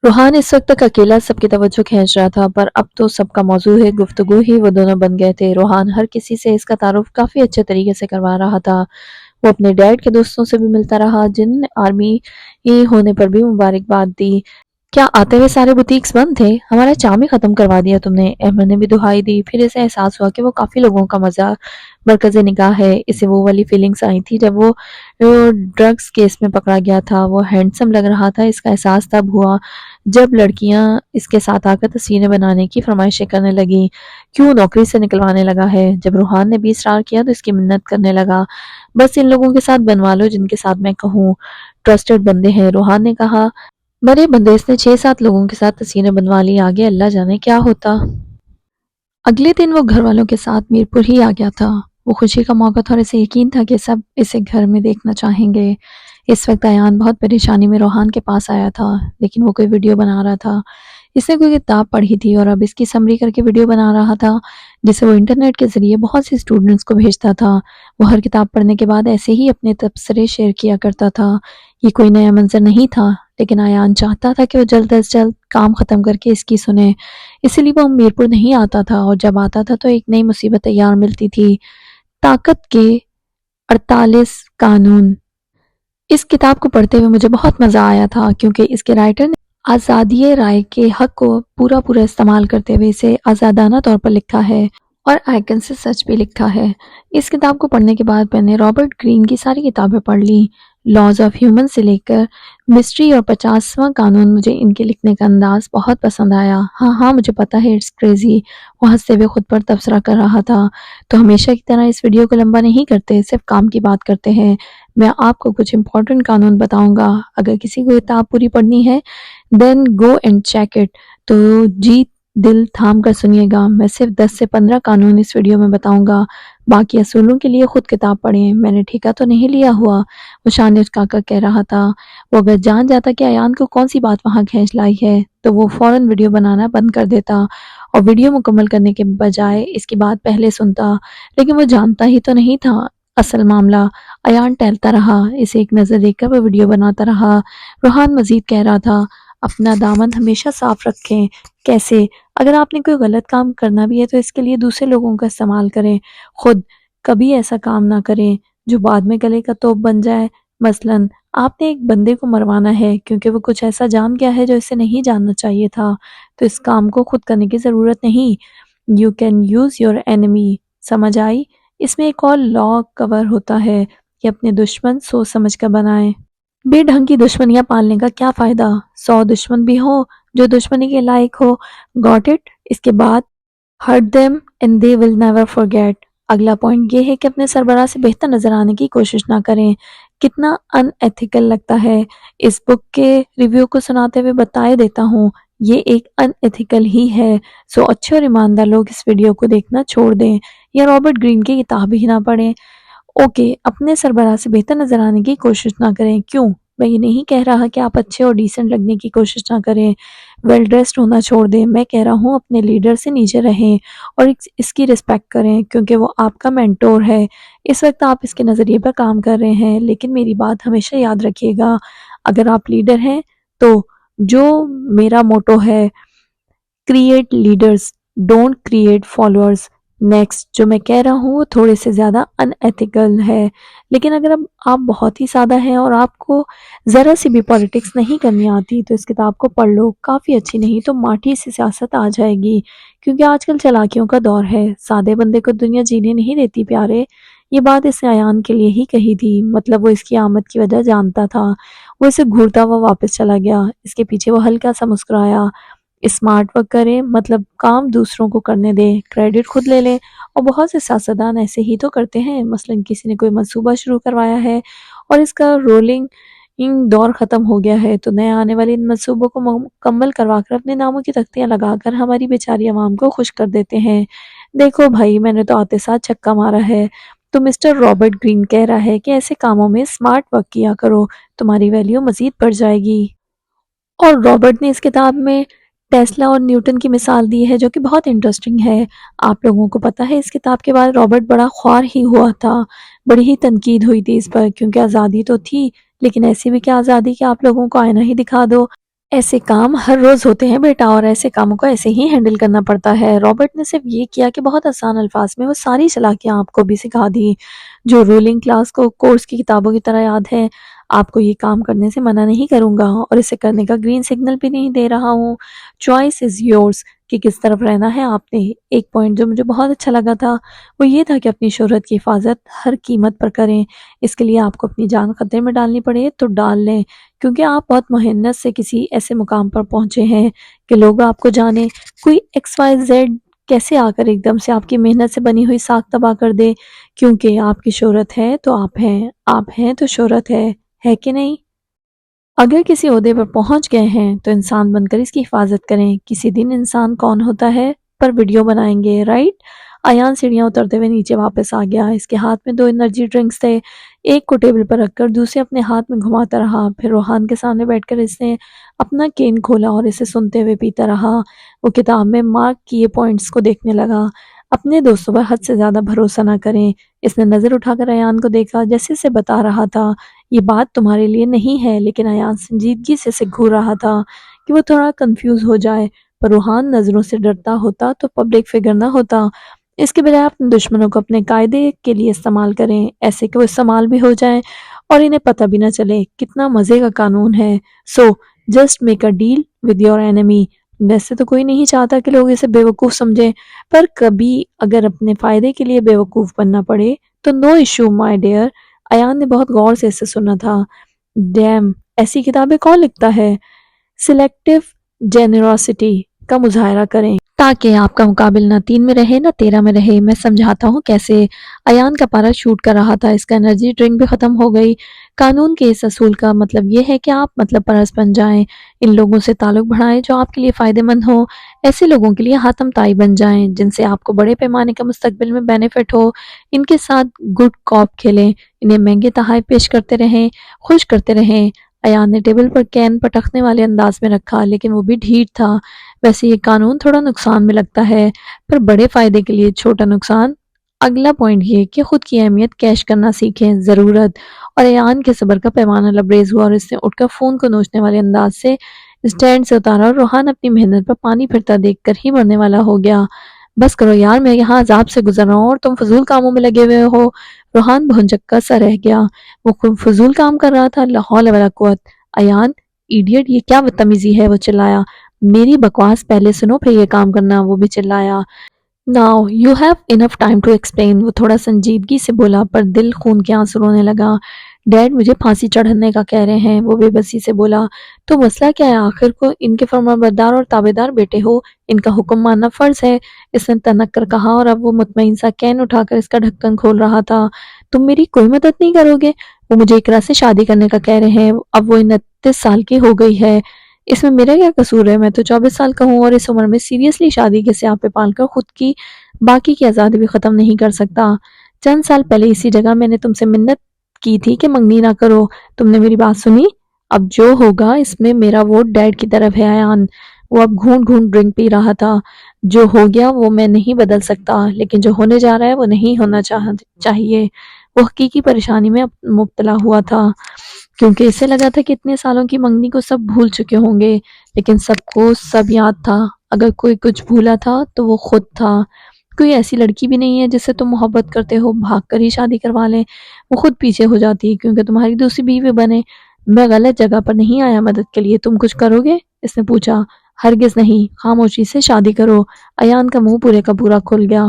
روحان اس وقت تک اکیلا سب کی توجہ کھینچ رہا تھا، پر اب تو سب کا موضوع ہے گفتگو ہی وہ دونوں بن گئے تھے۔ روحان ہر کسی سے اس کا تعارف کافی اچھے طریقے سے کروا رہا تھا۔ وہ اپنے ڈیڈ کے دوستوں سے بھی ملتا رہا، جن نے آرمی ہونے پر بھی مبارکباد دی۔ کیا آتے ہوئے سارے بوتیکس بند تھے؟ ہمارا چام ہی ختم کروا دیا تم نے، احمد نے بھی دہائی دی۔ پھر اسے احساس ہوا کہ وہ کافی لوگوں کا مزہ مرکز نگاہ ہے۔ اسے وہ والی فیلنگز آئی تھی جب وہ ڈرگز کیس میں پکڑا گیا تھا۔ وہ ہینڈسم لگ رہا تھا، اس کا احساس تب ہوا جب لڑکیاں اس کے ساتھ آ کر تصویریں بنانے کی فرمائشیں کرنے لگیں۔ کیوں نوکری سے نکلوانے لگا ہے؟ جب روحان نے بھی اصرار کیا تو اس کی منت کرنے لگا۔ بس ان لوگوں کے ساتھ بنوا لو جن کے ساتھ میں کہوں، ٹرسٹڈ بندے ہیں، روحان نے کہا۔ مرے بندے، اس نے 6-7 لوگوں کے ساتھ تصویریں بنوا لی، آگے اللہ جانے کیا ہوتا۔ اگلے دن وہ گھر والوں کے ساتھ میرپور ہی آ گیا تھا۔ وہ خوشی کا موقع تھا اور اسے یقین تھا کہ سب اسے گھر میں دیکھنا چاہیں گے۔ اس وقت ایان بہت پریشانی میں روحان کے پاس آیا تھا، لیکن وہ کوئی ویڈیو بنا رہا تھا۔ اس نے کوئی کتاب پڑھی تھی اور اب اس کی سمری کر کے ویڈیو بنا رہا تھا، جسے وہ انٹرنیٹ کے ذریعے بہت سی اسٹوڈنٹس کو بھیجتا تھا۔ وہ ہر کتاب پڑھنے کے بعد ایسے ہی اپنے تبصرے شیئر کیا کرتا تھا۔ یہ کوئی نیا منظر نہیں تھا، لیکن ایان چاہتا تھا کہ وہ جلد از جلد کام ختم کر کے اس کی سنے۔ اسی لیے وہ میرپور نہیں آتا تھا، اور جب آتا تھا تو ایک نئی مصیبت تیار ملتی تھی۔ طاقت کے 48 قانون۔ اس کتاب کو پڑھتے ہوئے مجھے بہت مزہ آیا تھا، کیونکہ اس کے رائٹر نے آزادی رائے کے حق کو پورا استعمال کرتے ہوئے اسے آزادانہ طور پر لکھا ہے اور آئکن سے سچ بھی لکھا ہے۔ اس کتاب کو پڑھنے کے بعد میں نے رابرٹ گرین کی ساری کتابیں پڑھ لیں، لاز آف ہیومن سے لے کر مسٹری اور 50واں قانون۔ مجھے ان کے لکھنے کا انداز بہت پسند آیا۔ ہاں مجھے پتا ہے اٹس کریزی، وہ ہنستے ہوئے خود پر تبصرہ کر رہا تھا۔ تو ہمیشہ کی طرح اس ویڈیو کو لمبا نہیں کرتے، صرف کام کی بات کرتے ہیں۔ میں آپ کو کچھ امپورٹنٹ قانون بتاؤں گا۔ اگر کسی کو کتاب پوری پڑھنی ہے then go and check it، تو جی دل تھام کر سنیے گا۔ میں صرف 10 سے 15 قانون اس ویڈیو میں بتاؤں گا، باقی اصولوں کے لیے خود کتاب پڑھیں۔ میں نے ٹھیکہ تو نہیں لیا ہوا، وہ شان کاکا کہہ رہا تھا۔ وہ اگر جان جاتا کہ ایان کو کون سی بات وہاں کھینچ لائی ہے تو وہ فوراً ویڈیو بنانا بند کر دیتا اور ویڈیو مکمل کرنے کے بجائے اس کی بات پہلے سنتا، لیکن وہ جانتا ہی تو نہیں تھا اصل معاملہ۔ ایان ٹہلتا رہا، اسے ایک نظر دیکھ کر وہ ویڈیو بناتا رہا۔ روحان مزید کہہ رہا تھا، اپنا دامن ہمیشہ صاف رکھیں۔ کیسے؟ اگر آپ نے کوئی غلط کام کرنا بھی ہے تو اس کے لیے دوسرے لوگوں کا استعمال کریں، خود کبھی ایسا کام نہ کریں جو بعد میں گلے کا توپ بن جائے۔ مثلاً آپ نے ایک بندے کو مروانا ہے کیونکہ وہ کچھ ایسا جان گیا ہے جو اسے نہیں جاننا چاہیے تھا، تو اس کام کو خود کرنے کی ضرورت نہیں۔ You can use your enemy، سمجھ آئی؟ اس میں ایک اور لا کور ہوتا ہے کہ اپنے دشمن سوچ سمجھ کر بنائیں۔ بے ڈھنگ کی دشمنیاں پالنے کا کیا فائدہ؟ 100 دشمن بھی ہو جو دشمنی کے لائق ہو۔ Got it? اس کے بعد hurt them and they will never forget۔ اگلا پوائنٹ یہ ہے کہ اپنے سربراہ سے بہتر نظر آنے کی کوشش نہ کریں۔ کتنا ان ایتھیکل لگتا ہے۔ اس بک کے ریویو کو سناتے ہوئے بتائے دیتا ہوں، یہ ایک ان ایتھیکل ہی ہے۔ سو اچھے اور ایماندار لوگ اس ویڈیو کو دیکھنا چھوڑ دیں یا رابرٹ گرین کی کتاب ہی نہ پڑھیں۔ اوکے، اپنے سربراہ سے بہتر نظر آنے کی کوشش نہ کریں۔ کیوں؟ میں یہ نہیں کہہ رہا کہ آپ اچھے اور ڈیسنٹ لگنے کی کوشش نہ کریں، ویل ڈریسڈ ہونا چھوڑ دیں۔ میں کہہ رہا ہوں اپنے لیڈر سے نیچے رہیں اور اس کی رسپیکٹ کریں، کیونکہ وہ آپ کا مینٹور ہے۔ اس وقت آپ اس کے نظریے پر کام کر رہے ہیں، لیکن میری بات ہمیشہ یاد رکھیے گا، اگر آپ لیڈر ہیں تو جو میرا موٹو ہے، create leaders don't create followers. Next جو میں کہہ رہا ہوں وہ تھوڑے سے زیادہ ان ایتھیکل ہے، لیکن اگر اب آپ بہت ہی سادہ ہیں اور آپ کو ذرا سی بھی پالیٹکس نہیں کرنی آتی تو اس کتاب کو پڑھ لو، کافی اچھی نہیں تو ماٹھی سی سیاست آ جائے گی، کیونکہ آج کل چالاکیوں کا دور ہے۔ سادے بندے کو دنیا جینے نہیں دیتی پیارے۔ یہ بات اس نے ایان کے لیے ہی کہی تھی، مطلب وہ اس کی آمد کی وجہ جانتا تھا۔ وہ اسے گھورتا ہوا واپس چلا گیا۔ اس کے پیچھے وہ ہلکا سا مسکرایا۔ اسمارٹ ورک کریں، مطلب کام دوسروں کو کرنے دیں، کریڈٹ خود لے لیں، اور بہت سے سیاستدان ایسے ہی تو کرتے ہیں۔ مثلا کسی نے کوئی منصوبہ شروع کروایا ہے اور اس کا رولنگ دور ختم ہو گیا ہے تو نئے آنے والے ان منصوبوں کو مکمل کروا کر اپنے ناموں کی تختیاں لگا کر ہماری بیچاری عوام کو خوش کر دیتے ہیں۔ دیکھو بھائی، میں نے تو آتے ساتھ چھکا مارا ہے، تو مسٹر رابرٹ گرین کہہ رہا ہے کہ ایسے کاموں میں اسمارٹ ورک کیا کرو، تمہاری ویلیو مزید بڑھ جائے گی۔ اور رابرٹ نے اس کتاب میں ٹیسلا اور نیوٹن کی مثال دی ہے جو کہ بہت انٹرسٹنگ ہے۔ آپ لوگوں کو پتا ہے اس کتاب کے بعد رابرٹ بڑا خوار ہی ہوا تھا، بڑی ہی تنقید ہوئی تھی اس پر، کیونکہ آزادی تو تھی لیکن ایسی بھی کیا آزادی کہ آپ لوگوں کو آئینہ ہی دکھا دو۔ ایسے کام ہر روز ہوتے ہیں بیٹا، اور ایسے کاموں کو ایسے ہی ہینڈل کرنا پڑتا ہے۔ رابرٹ نے صرف یہ کیا کہ بہت آسان الفاظ میں وہ ساری چالاکیاں آپ کو بھی سکھا دی جو رولنگ کلاس کو کورس کی کتابوں کی طرح یاد ہے۔ آپ کو یہ کام کرنے سے منع نہیں کروں گا اور اسے کرنے کا گرین سگنل بھی نہیں دے رہا ہوں۔ چوائس از یورز کہ کس طرف رہنا ہے آپ نے۔ ایک پوائنٹ جو مجھے بہت اچھا لگا تھا وہ یہ تھا کہ اپنی شہرت کی حفاظت ہر قیمت پر کریں، اس کے لیے آپ کو اپنی جان خطرے میں ڈالنی پڑے تو ڈال لیں، کیونکہ آپ بہت محنت سے کسی ایسے مقام پر پہنچے ہیں کہ لوگ آپ کو جانیں۔ کوئی XYZ کیسے آ کر ایک دم سے آپ کی محنت سے بنی ہوئی ساکھ تباہ کر دے، کیونکہ آپ کی شہرت ہے تو آپ ہیں، آپ ہیں تو شہرت ہے کہ نہیں؟ اگر کسی عہدے پر پہنچ گئے ہیں تو انسان بن کر اس کی حفاظت کریں۔ کسی دن انسان کون ہوتا ہے پر ویڈیو بنائیں گے، رائٹ؟ ایان سیڑھیاں اترتے ہوئے نیچے واپس آ گیا۔ اس کے ہاتھ میں 2 انرجی ڈرنکس تھے، ایک کو ٹیبل پر رکھ کر دوسرے اپنے ہاتھ میں گھماتا رہا۔ پھر روحان کے سامنے بیٹھ کر اس نے اپنا کین کھولا اور اسے سنتے ہوئے پیتا رہا۔ وہ کتاب میں مارک کیے پوائنٹس کو دیکھنے لگا۔ اپنے دوستوں پر حد سے زیادہ بھروسہ نہ کریں۔ اس نے نظر اٹھا کر ایان کو دیکھا جیسے اسے بتا رہا تھا یہ بات تمہارے لیے نہیں ہے، لیکن ایان سنجیدگی سے اسے گھور رہا تھا کہ وہ تھوڑا کنفیوز ہو جائے۔ پر روحان نظروں سے ڈرتا ہوتا تو پبلک فگر نہ ہوتا۔ اس کے بجائے اپنے دشمنوں کو اپنے قاعدے کے لیے استعمال کریں، ایسے کہ وہ استعمال بھی ہو جائیں اور انہیں پتہ بھی نہ چلے۔ کتنا مزے کا قانون ہے۔ So just make a deal with your enemy. ویسے تو کوئی نہیں چاہتا کہ لوگ اسے بیوقوف سمجھیں، پر کبھی اگر اپنے فائدے کے لیے بیوقوف بننا پڑے تو no issue my dear. Ayan نے بہت غور سے اسے سنا تھا۔ ڈیم، ایسی کتابیں کون لکھتا ہے؟ سلیکٹیو جینیروسٹی کا مظاہرہ کریں تاکہ آپ کا مقابل نہ 3 میں رہے نہ 13 میں رہے۔ میں سمجھاتا ہوں کیسے۔ ایان کا پارا شوٹ کر رہا تھا، اس کا انرجی ڈرنک بھی ختم ہو گئی۔ قانون کے اس اصول کا مطلب یہ ہے کہ آپ مطلب پرست بن جائیں، ان لوگوں سے تعلق بڑھائیں جو آپ کے لیے فائدہ مند ہوں، ایسے لوگوں کے لیے حاتم تائی بن جائیں جن سے آپ کو بڑے پیمانے کا مستقبل میں بینیفٹ ہو، ان کے ساتھ گڈ کاپ کھیلیں، انہیں مہنگے تحائف پیش کرتے رہیں، خوش کرتے رہیں۔ ایان نے ٹیبل پر کین پٹخنے والے انداز میں رکھا، لیکن وہ بھی ڈھیٹ تھا۔ ویسے یہ قانون تھوڑا نقصان میں لگتا ہے، پر بڑے فائدے کے لیے چھوٹا نقصان۔ اگلا پوائنٹ یہ کہ خود کی اہمیت کیش کرنا سیکھیں، ضرورت۔ اور ایان کے صبر کا پیمانہ لبریز ہوا اور اس نے اٹھ کر فون کو نوچنے والے انداز سے اسٹینڈ سے اتارا اور روحان اپنی محنت پر پانی پھرتا دیکھ کر ہی مرنے والا ہو گیا۔ بس کرو یار، میں یہاں عذاب سے گزر رہا ہوں اور تم فضول کاموں میں لگے ہوئے ہو۔ روحان بھونجھکا سا رہ گیا۔ وہ خود فضول کام کر رہا تھا؟ لا حول ولا قوت۔ ایان ایڈیٹ، یہ کیا بدتمیزی ہے؟ وہ چلایا۔ میری بکواس پہلے سنو پھر یہ کام کرنا، وہ بھی چلایا۔ Now you have enough time to explain۔ وہ تھوڑا سنجیدگی سے بولا پر دل خون کے آنسو رونے لگا۔ ڈیڈ مجھے پھانسی چڑھنے کا کہہ رہے ہیں، وہ بے بسی سے بولا۔ تو مسئلہ کیا ہے آخر کو؟ ان کے فرمانبردار اور تابعدار بیٹے ہو، ان کا حکم ماننا فرض ہے، اس نے تنک کر کہا اور اب وہ مطمئن سا کین اٹھا کر اس کا ڈھکن کھول رہا تھا۔ تم میری کوئی مدد نہیں کرو گے؟ وہ مجھے اقرا سے شادی کرنے کا کہہ رہے ہیں، اب وہ 29 سال کی ہو گئی ہے، اس میں میرا کیا قصور ہے؟ میں تو 24 سال کا ہوں اور اس عمر میں سیریسلی شادی کے سیاپے پال کر خود کی باقی کی آزادی بھی ختم نہیں کر سکتا۔ چند سال پہلے اسی جگہ میں نے تم سے منت کی تھی کہ منگنی نہ کرو، تم نے میری بات سنی؟ اب جو ہوگا اس میں میرا ووٹ ڈیڈ کی طرف ہے۔ ایان، وہ اب گھونٹ گھونٹ ڈرنک پی رہا تھا۔ جو ہو گیا وہ میں نہیں بدل سکتا، لیکن جو ہونے جا رہا ہے وہ نہیں ہونا چاہیے۔ وہ حقیقی پریشانی میں مبتلا ہوا تھا، کیونکہ اسے لگا تھا کہ اتنے سالوں کی منگنی کو سب بھول چکے ہوں گے، لیکن سب کو سب یاد تھا۔ اگر کوئی کچھ بھولا تھا تو وہ خود تھا۔ کوئی ایسی لڑکی بھی نہیں ہے جس سے تم محبت کرتے ہو بھاگ کر ہی شادی کروا لیں، وہ خود پیچھے ہو جاتی کیونکہ تمہاری دوسری بیوی بنے۔ میں غلط جگہ پر نہیں آیا مدد کے لیے، تم کچھ کرو گے؟ اس نے پوچھا۔ ہرگز نہیں، خاموشی سے شادی کرو۔ ایان کا منہ پورے کا پورا کھل گیا۔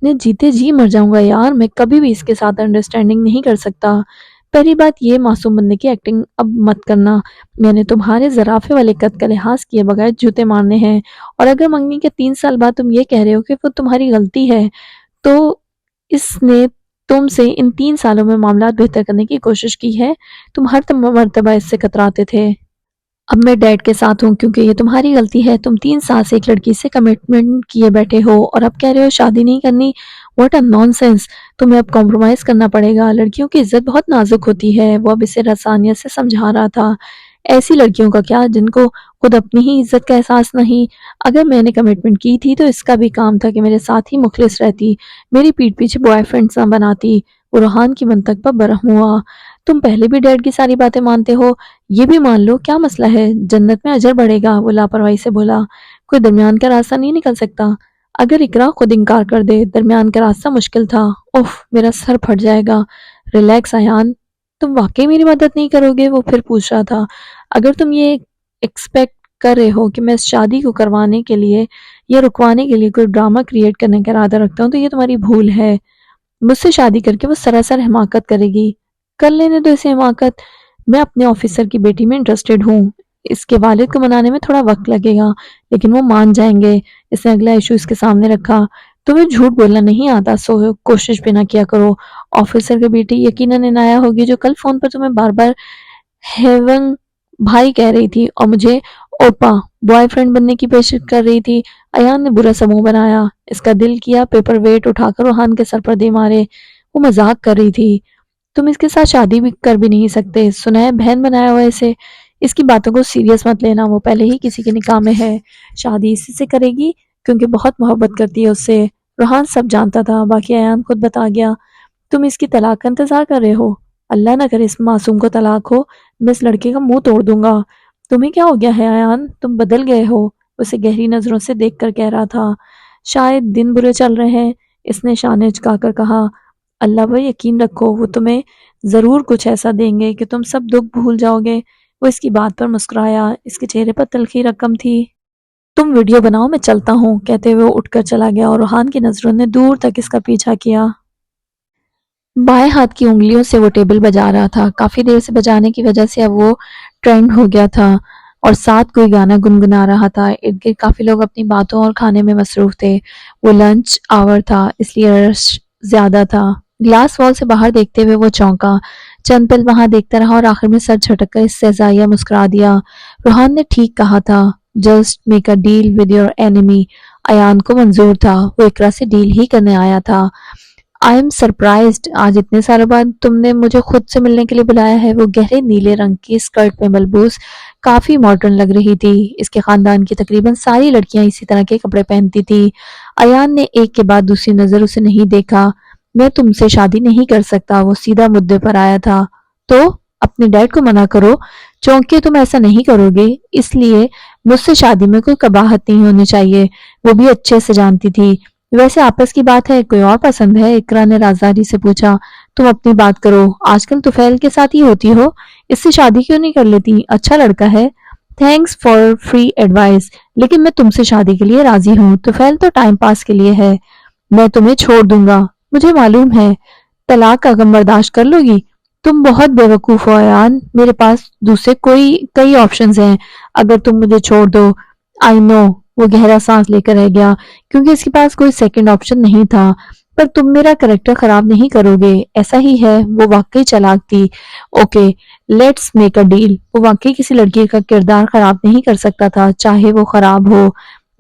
میں جیتے جی مر جاؤں گا یار، میں کبھی بھی اس کے ساتھ انڈرسٹینڈنگ نہیں کر سکتا۔ پہلی بات یہ معصوم بندے کی ایکٹنگ اب مت کرنا، میں نے تمہارے زرافے والے قد کا لحاظ کیے بغیر جوتے مارنے ہیں، اور اگر منگنی کے 3 سال بعد تم یہ کہہ رہے ہو کہ وہ تمہاری غلطی ہے تو اس نے تم سے ان 3 سالوں میں معاملات بہتر کرنے کی کوشش کی ہے؟ تم ہر مرتبہ اس سے کتراتے تھے۔ اب میں ڈیڈ کے ساتھ ہوں کیونکہ یہ تمہاری غلطی ہے، تم 3 سال سے ایک لڑکی سے کمٹمنٹ کیے بیٹھے ہو اور اب کہہ رہے ہو شادی نہیں کرنی۔ واٹ اے نان سینس، تمہیں اب کمپرومائز کرنا پڑے گا۔ لڑکیوں کی عزت بہت نازک ہوتی ہے، وہ اب اسے رسانیت سے سمجھا رہا تھا۔ ایسی لڑکیوں کا کیا جن کو خود اپنی ہی عزت کا احساس نہیں؟ اگر میں نے کمٹمنٹ کی تھی تو اس کا بھی کام تھا کہ میرے ساتھ ہی مخلص رہتی، میری پیٹھ پیچھے بوائے فرینڈز نہ بناتی۔ وہ روحان کی منطق پر برہم ہوا۔ تم پہلے بھی ڈیڈ کی ساری باتیں مانتے ہو، یہ بھی مان لو، کیا مسئلہ ہے؟ جنت میں اجر بڑھے گا، وہ لاپرواہی سے بولا۔ کوئی درمیان کا راستہ نہیں نکل سکتا؟ اگر اقرا خود انکار کر دے؟ درمیان کا راستہ مشکل تھا۔ اوف، میرا سر پھٹ جائے گا۔ ریلیکس ایان، تم واقعی میری مدد نہیں کرو گے؟ وہ پھر پوچھ رہا تھا۔ اگر تم یہ ایکسپیکٹ کر رہے ہو کہ میں اس شادی کو کروانے کے لیے یا رکوانے کے لیے کوئی ڈرامہ کریٹ کرنے کا ارادہ رکھتا ہوں تو یہ تمہاری بھول ہے۔ مجھ سے شادی کر کے وہ سراسر حماقت کرے گی۔ کر لینے دو اسے حماقت، میں اپنے آفیسر کی بیٹی میں انٹرسٹڈ ہوں، اس کے والد کو منانے میں تھوڑا وقت لگے گا لیکن وہ مان جائیں گے۔ اس نے اگلا ایشو اس کے سامنے رکھا۔ تمہیں جھوٹ بولنا نہیں آتا، سو کوشش بھی نہ کیا کرو۔ آفیسر کی بیٹی یقیناً عنایہ ہوگی جو کل فون پر تمہیں بار بار ہیونگ بھائی کہہ رہی تھی اور مجھے اوپا بوائے فرینڈ بننے کی پیش کر رہی تھی۔ ایان نے برا سا منہ بنایا۔ اس کا دل کیا پیپر ویٹ اٹھا کر روحان کے سر پر دے مارے۔ وہ مذاق کر رہی تھی۔ تم اس کے ساتھ شادی بھی کر بھی نہیں سکتے، سنا ہے بہن بنایا ہوا ہے اسے۔ اس کی باتوں کو سیریس مت لینا، وہ پہلے ہی کسی کے نکاح میں ہے۔ شادی اسی سے کرے گی کیونکہ بہت محبت کرتی ہے اس سے۔ روحان سب جانتا تھا، باقی ایان خود بتا گیا۔ تم اس کی طلاق کا انتظار کر رہے ہو؟ اللہ نہ کرے اس معصوم کو طلاق ہو، میں اس لڑکے کا منہ توڑ دوں گا۔ تمہیں کیا ہو گیا ہے ایان؟ تم بدل گئے ہو، اسے گہری نظروں سے دیکھ کر کہہ رہا تھا۔ شاید دن برے چل رہے ہیں، اس نے شانے جھکا کر کہا۔ اللہ پر یقین رکھو، وہ تمہیں ضرور کچھ ایسا دیں گے کہ تم سب دکھ بھول جاؤ گے۔ وہ اس کی بات پر مسکرایا، اس کے چہرے پر تلخی رقم تھی۔ تم ویڈیو بناؤ، میں چلتا ہوں، کہتے ہوئے وہ اٹھ کر چلا گیا اور روحان کی نظروں نے دور تک اس کا پیچھا کیا۔ بائیں ہاتھ کی انگلیوں سے وہ ٹیبل بجا رہا تھا۔ کافی دیر سے بجانے کی وجہ سے اب وہ ٹرینڈ ہو گیا تھا اور ساتھ کوئی گانا گنگنا رہا تھا۔ ارد گرد کافی لوگ اپنی باتوں اور کھانے میں مصروف تھے۔ وہ لنچ آور تھا، اس لیے رش زیادہ تھا۔ گلاس وال سے باہر دیکھتے ہوئے وہ چونکا، چند پل وہاں دیکھتا رہا اور آخر میں سر جھٹک کر استہزائیہ مسکرا دیا۔ روحان نے ٹھیک کہا تھا، just make a deal with your enemy. Ayan کو منظور تھا، وہ اقرا سے ڈیل ہی کرنے آیا تھا۔ آئی ایم سرپرائزڈ، آج اتنے سالوں بعد تم نے مجھے خود سے ملنے کے لیے بلایا ہے۔ وہ گہرے نیلے رنگ کی اسکرٹ میں ملبوس کافی ماڈرن لگ رہی تھی۔ اس کے خاندان کی تقریباً ساری لڑکیاں اسی طرح کے کپڑے پہنتی تھی۔ ایان نے ایک کے بعد دوسری نظر اسے نہیں دیکھا۔ میں تم سے شادی نہیں کر سکتا، وہ سیدھا مدعے پر آیا تھا۔ تو اپنے ڈیڈ کو منع کرو، چونکہ تم ایسا نہیں کرو گے، اس لیے مجھ سے شادی میں کوئی قباحت نہیں ہونی چاہیے۔ وہ بھی اچھے سے جانتی تھی۔ ویسے آپس کی بات ہے، کوئی اور پسند ہے؟ اقرا نے رازداری سے پوچھا۔ تم اپنی بات کرو، آج کل طفیل کے ساتھ ہی ہوتی ہو، اس سے شادی کیوں نہیں کر لیتی؟ اچھا لڑکا ہے۔ تھینکس فار فری ایڈوائس، لیکن میں تم سے شادی کے لیے راضی ہوں۔ طفیل تو ٹائم پاس کے لیے ہے، میں تمہیں چھوڑ دوں گا، مجھے معلوم ہے۔ طلاق کا غم برداشت کر لو گی؟ تم بہت بے وقوف ہو ایان، میرے پاس دوسرے کئی آپشنز ہیں اگر تم مجھے چھوڑ دو۔ آئی نو، وہ گہرا سانس لے کر رہ گیا کیونکہ اس کے پاس کوئی سیکنڈ آپشن نہیں تھا۔ پر تم میرا کریکٹر خراب نہیں کرو گے، ایسا ہی ہے۔ وہ واقعی چالاک تھی۔ Okay, let's make a deal. وہ واقعی کسی لڑکی کا کردار خراب نہیں کر سکتا تھا، چاہے وہ خراب ہو۔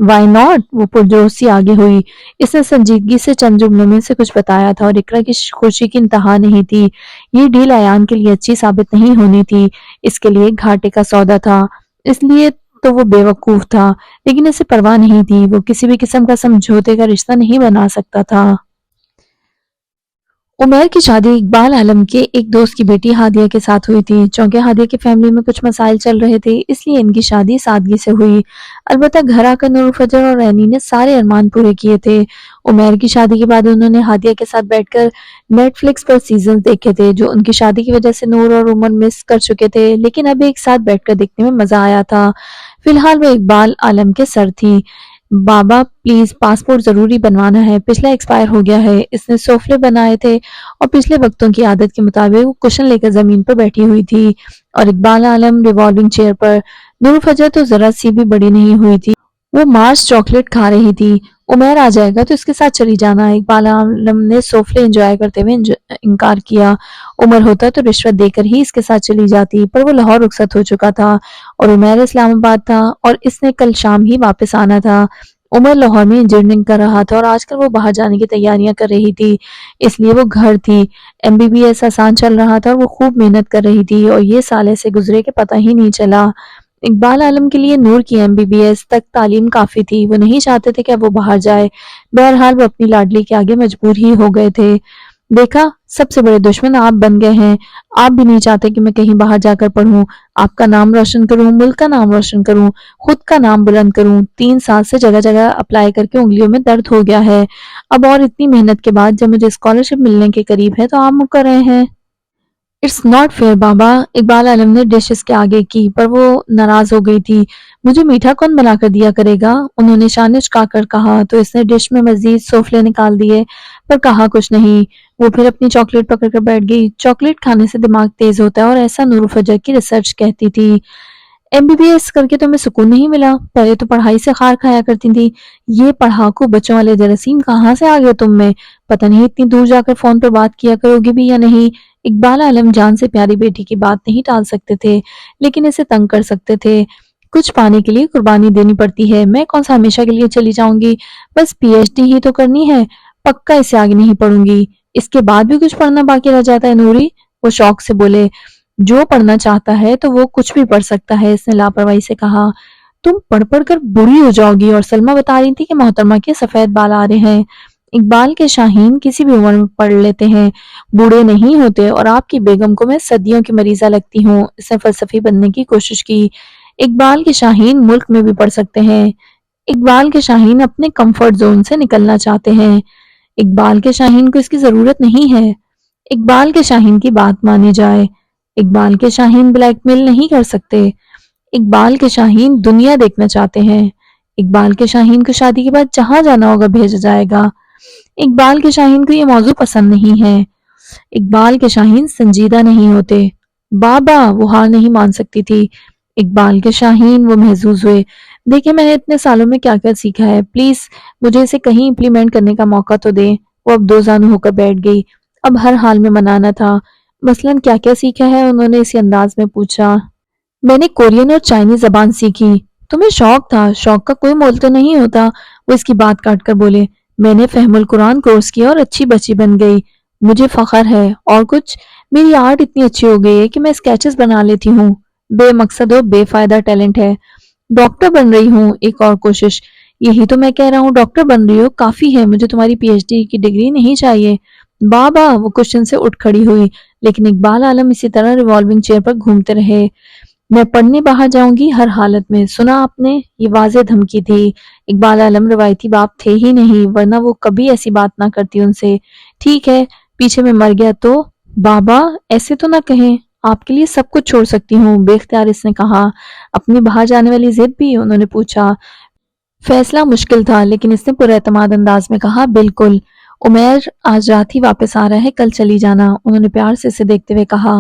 Y not? وہ پرجوش سی آگے ہوئی۔ اس نے سنجیدگی سے چند جملوں میں سے کچھ بتایا تھا اور اقرا کی خوشی کی انتہا نہیں تھی۔ یہ ڈیل ایان کے لیے اچھی ثابت نہیں ہونی تھی، اس کے لیے گھاٹے کا سودا تھا۔ اس لیے تو وہ بے وقوف تھا، لیکن اسے پرواہ نہیں تھی۔ وہ کسی بھی قسم کا سمجھوتے کا رشتہ نہیں بنا سکتا تھا۔ عمیر کی شادی اقبال عالم کے ایک دوست کی بیٹی ہادیہ کے ساتھ ہوئی تھی، چونکہ ہادیہ کی فیملی میں کچھ مسائل چل رہے تھے، اس لیے ان کی شادی سادگی سے ہوئی۔ البتہ گھر آ کر نور فجر اور رینی نے سارے ارمان پورے کیے تھے۔ عمیر کی شادی کے بعد انہوں نے ہادیہ کے ساتھ بیٹھ کر نیٹ فلکس پر سیزنز دیکھے تھے، جو ان کی شادی کی وجہ سے نور اور عمر مس کر چکے تھے، لیکن اب ایک ساتھ بیٹھ کر دیکھنے میں مزہ آیا تھا۔ فی الحال وہ اقبال عالم کے سر تھی۔ بابا پلیز پاسپورٹ ضروری بنوانا ہے، پچھلا ایکسپائر ہو گیا ہے۔ اس نے سوفلے بنائے تھے اور پچھلے وقتوں کی عادت کے مطابق وہ کشن لے کر زمین پر بیٹھی ہوئی تھی اور اقبال عالم ریوالونگ چیئر پر۔ نور فجر تو ذرا سی بھی بڑی نہیں ہوئی تھی، وہ مارس چاکلیٹ کھا رہی تھی۔ عمیر آ جائے گا تو اس کے ساتھ چلی جانا، اقبال عالم نے سوفلے انجوائے کرتے ہوئے انکار کیا۔ عمر ہوتا تو رشوت دے کر ہی اس کے ساتھ چلی جاتی، پر وہ لاہور رخصت ہو چکا تھا اور عمیر اسلام آباد تھا اور اس نے کل شام ہی واپس آنا تھا۔ عمر لاہور میں انجینئرنگ کر رہا تھا اور آج کل وہ باہر جانے کی تیاریاں کر رہی تھی، اس لیے وہ گھر تھی۔ MBBS آسان چل رہا تھا اور وہ خوب محنت کر رہی تھی اور یہ سال ایسے گزرے کہ پتہ ہی نہیں چلا۔ اقبال عالم کے لیے نور کی MBBS تک تعلیم کافی تھی، وہ نہیں چاہتے تھے کہ اب وہ باہر جائے۔ بہرحال وہ اپنی لاڈلی کے آگے مجبور ہی ہو گئے تھے۔ دیکھا، سب سے بڑے دشمن آپ بن گئے ہیں۔ آپ بھی نہیں چاہتے کہ میں کہیں باہر جا کر پڑھوں، آپ کا نام روشن کروں، ملک کا نام روشن کروں، خود کا نام بلند کروں۔ 3 سال سے جگہ جگہ اپلائی کر کے انگلیوں میں درد ہو گیا ہے، اب اور اتنی محنت کے بعد جب مجھے اسکالرشپ ملنے کے قریب ہے تو آپ مکر رہے ہیں۔ اٹس ناٹ فیئر بابا، اقبال عالم نے ڈش اس کے آگے کی، پر وہ ناراض ہو گئی تھی۔ مجھے میٹھا کون بنا کر دیا کرے گا؟ انہوں نے شانے چکا کر کہا تو اس نے ڈش میں مزید سوفلے نکال دیے، پر کہا کچھ نہیں۔ وہ پھر اپنی چاکلیٹ پکڑ کر بیٹھ گئی۔ چاکلیٹ کھانے سے دماغ تیز ہوتا ہے اور ایسا نور فجر کی ریسرچ کہتی تھی۔ MBBS کر کے تمہیں سکون نہیں ملا؟ پہلے تو پڑھائی سے خار کھایا کرتی تھی، یہ پڑھاکو بچوں والے جراثیم کہاں سے آ گئے تم میں؟ پتہ نہیں اتنی دور جا کر فون پر بات کیا کرو گی بھی یا نہیں؟ اقبال عالم جان سے پیاری بیٹی کی بات نہیں ٹال سکتے تھے، لیکن اسے تنگ کر سکتے تھے۔ کچھ پانے کے لیے قربانی دینی پڑتی ہے، میں کون سا ہمیشہ کے لیے چلی جاؤں گی؟ بس PhD ہی تو کرنی ہے، پکا اسے آگے نہیں پڑھوں گی۔ اس کے بعد بھی کچھ پڑھنا باقی رہ جاتا ہے نوری؟ وہ شوق سے بولے۔ جو پڑھنا چاہتا ہے تو وہ کچھ بھی پڑھ سکتا ہے، اس نے لاپرواہی سے کہا۔ تم پڑھ پڑھ کر بوڑھی ہو جاؤ گی، اور سلمہ بتا رہی تھی کہ محترمہ کے سفید بال آ رہے ہیں۔ اقبال کے شاہین کسی بھی عمر میں پڑھ لیتے ہیں، بوڑھے نہیں ہوتے، اور آپ کی بیگم کو میں صدیوں کی مریضہ لگتی ہوں۔ اس نے فلسفی بننے کی کوشش کی۔ اقبال کے شاہین ملک میں بھی پڑھ سکتے ہیں۔ اقبال کے شاہین اپنے کمفرٹ زون سے نکلنا چاہتے ہیں۔ اقبال کے شاہین کو اس کی ضرورت نہیں ہے۔ اقبال کے شاہین کی بات مانی جائے۔ اقبال کے شاہین بلیک میل نہیں کر سکتے۔ اقبال کے شاہین دنیا دیکھنا چاہتے ہیں۔ اقبال کے شاہین کو شادی کے بعد جہاں جانا ہوگا بھیجا جائے گا۔ اقبال کے شاہین کو یہ موضوع پسند نہیں ہے۔ اقبال کے شاہین سنجیدہ نہیں ہوتے۔ بابا وہ ہار نہیں مان سکتی تھی۔ اقبال کے شاہین وہ محظوظ ہوئے۔ دیکھیں میں نے اتنے سالوں میں کیا کیا سیکھا ہے، پلیز مجھے اسے کہیں امپلیمنٹ کرنے کا موقع تو دیں۔ وہ اب دو زانو ہو کر بیٹھ گئی۔ اب ہر حال میں منانا تھا۔ مثلاً کیا کیا سیکھا ہے؟ انہوں نے اسی انداز میں پوچھا۔ میں نے کورین اور چائنیز زبان سیکھی۔ تمہیں شوق تھا، شوق کا کوئی مول تو نہیں ہوتا۔ وہ اس کی بات کاٹ کر بولے۔ میں نے فہم القرآن کورس کیا اور اچھی بچی بن گئی، مجھے فخر ہے۔ اور کچھ؟ میری آرٹ اتنی اچھی ہو گئی ہے کہ میں اسکیچز بنا لیتی ہوں۔ بے مقصد و بے فائدہ ٹیلنٹ ہے۔ ڈاکٹر بن رہی ہوں، ایک اور کوشش۔ یہی تو میں کہہ رہا ہوں، ڈاکٹر بن رہی ہو کافی ہے، مجھے تمہاری PhD کی ڈگری نہیں چاہیے۔ بابا وہ کشن سے اٹھ کھڑی ہوئی، لیکن اقبال عالم اسی طرح ریوالونگ چیئر پر گھومتے رہے۔ میں پڑھنے باہر جاؤں گی ہر حالت میں، سنا آپ نے؟ یہ واضح دھمکی تھی۔ اقبال عالم روایتی باپ تھے ہی نہیں، ورنہ وہ کبھی ایسی بات نہ کرتی ان سے۔ ٹھیک ہے، پیچھے میں مر گیا تو؟ بابا ایسے تو نہ کہیں، آپ کے لیے سب کچھ چھوڑ سکتی ہوں، بے اختیار اس نے کہا۔ اپنی باہر جانے والی ضد بھی؟ انہوں نے پوچھا۔ فیصلہ مشکل تھا، لیکن اس نے پراعتماد انداز میں کہا، بالکل۔ عمیر آج رات ہی واپس آ رہا ہے، کل چلی جانا، انہوں نے پیار سے اسے دیکھتے ہوئے کہا۔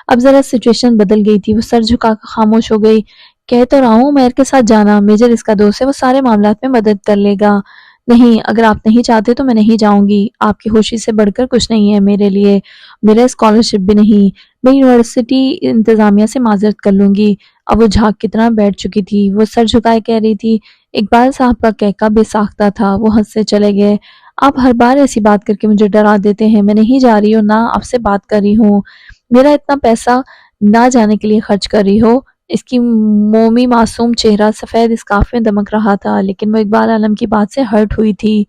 اب ذرا سچویشن بدل گئی تھی، وہ سر جھکا کر خاموش ہو گئی۔ کہہ تو رہا ہوں عمیر کے ساتھ جانا، میجر اس کا دوست ہے، وہ سارے معاملات میں مدد کر لے گا۔ نہیں، اگر آپ نہیں چاہتے تو میں نہیں جاؤں گی، آپ کی خوشی سے بڑھ کر کچھ نہیں ہے میرے لیے، میرا اسکالرشپ بھی نہیں، میں یونیورسٹی انتظامیہ سے معذرت کر لوں گی۔ اب وہ جھاگ کی طرح بیٹھ چکی تھی، وہ سر جھکائے کہہ رہی تھی۔ اقبال صاحب کا کہکا بے ساختہ تھا، وہ ہنس سے چلے گئے۔ آپ ہر بار ایسی بات کر کے مجھے ڈرا دیتے ہیں، میں نہیں جا رہی ہوں، نہ آپ سے بات کر رہی ہوں، میرا اتنا پیسہ نہ جانے کے لیے خرچ کر رہی ہو۔ اس کی مومی معصوم چہرہ سفید اسکارف میں دمک رہا تھا، لیکن وہ اقبال عالم کی بات سے ہرٹ ہوئی تھی۔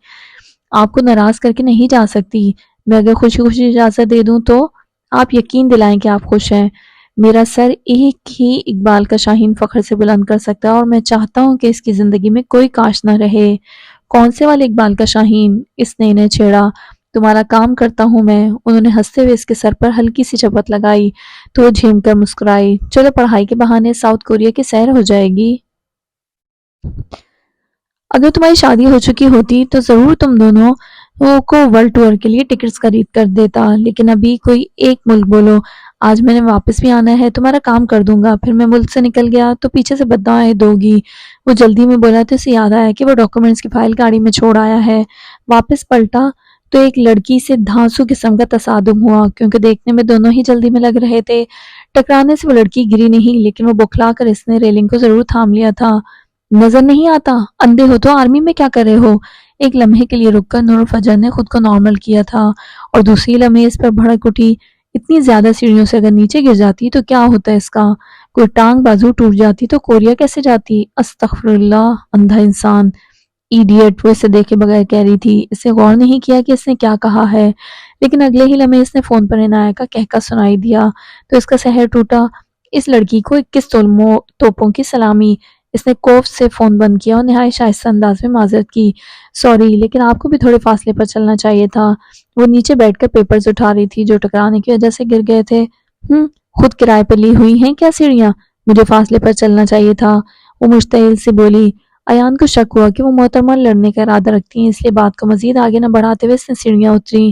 آپ کو ناراض کر کے نہیں جا سکتی، میں اگر خوشی خوشی اجازت دے دوں تو؟ آپ یقین دلائیں کہ آپ خوش ہیں۔ میرا سر ایک ہی اقبال کا شاہین فخر سے بلند کر سکتا ہے، اور میں چاہتا ہوں کہ اس کی زندگی میں کوئی کاش نہ رہے۔ کون سے والے اقبال کا شاہین؟ اس نے انہیں چھیڑا۔ تمہارا کام کرتا ہوں میں، انہوں نے ہنستے ہوئے اس کے سر پر ہلکی سی چپت لگائی تو وہ جھیم کر مسکرائی۔ چلو پڑھائی کے بہانے ساؤتھ کوریا کی سیر ہو جائے گی۔ اگر تمہاری شادی ہو چکی ہوتی تو ضرور تم دونوں کو ورلڈ ٹور کے لیے ٹکٹس خرید کر دیتا، لیکن ابھی کوئی ایک ملک بولو۔ آج میں نے واپس بھی آنا ہے، تمہارا کام کر دوں گا، پھر میں ملک سے نکل گیا تو پیچھے سے بددعائیں دو گی۔ وہ جلدی میں بولا تو اسے یاد آیا کہ وہ ڈاکومنٹس کی فائل گاڑی میں چھوڑ آیا ہے۔ واپس پلٹا تو ایک لڑکی سے دھانسو قسم کا تصادم ہوا، کیونکہ دیکھنے میں دونوں ہی جلدی میں لگ رہے تھے۔ ٹکرانے سے وہ لڑکی گری نہیں، لیکن وہ بوکھلا کر اس نے ریلنگ کو ضرور تھام لیا تھا۔ نظر نہیں آتا؟ اندھے ہو تو آرمی میں کیا کر رہے ہو؟ ایک لمحے کے لیے رک کر نور فجر نے خود کو نارمل کیا تھا، اور دوسری لمحے اس پر بھڑک اٹھی۔ اتنی زیادہ سیڑھیوں سے اگر نیچے گر جاتی تو کیا ہوتا اس کا؟ کوئی ٹانگ بازو ٹوٹ جاتی تو کوریا کیسے جاتی؟ استغفراللہ، اندھا انسان، ایڈیٹ، وہ اسے دیکھے بغیر کہہ رہی تھی۔ اسے غور نہیں کیا کہ اس نے کیا کہا ہے، لیکن اگلے ہی لمحے اس نے فون پر عنایہ کا کہکا سنائی دیا تو اس کا سحر ٹوٹا۔ اس لڑکی کو 21 توپوں کی سلامی۔ اس نے کوف سے فون بند کیا اور نہایت شائستہ انداز میں معذرت کی۔ سوری، لیکن آپ کو بھی تھوڑے فاصلے پر چلنا چاہیے تھا۔ وہ نیچے بیٹھ کر پیپرز اٹھا رہی تھی جو ٹکرانے کی وجہ سے گر گئے تھے۔ خود کرائے پر لی ہوئی ہیں کیا سیڑھیاں؟ مجھے فاصلے پر چلنا چاہیے تھا، وہ مشتعل سے بولی۔ ایان کو شک ہوا کہ وہ محترمہ لڑنے کا ارادہ رکھتی ہیں، اس لیے بات کو مزید آگے نہ بڑھاتے ہوئے اس نے سیڑھیاں اتری۔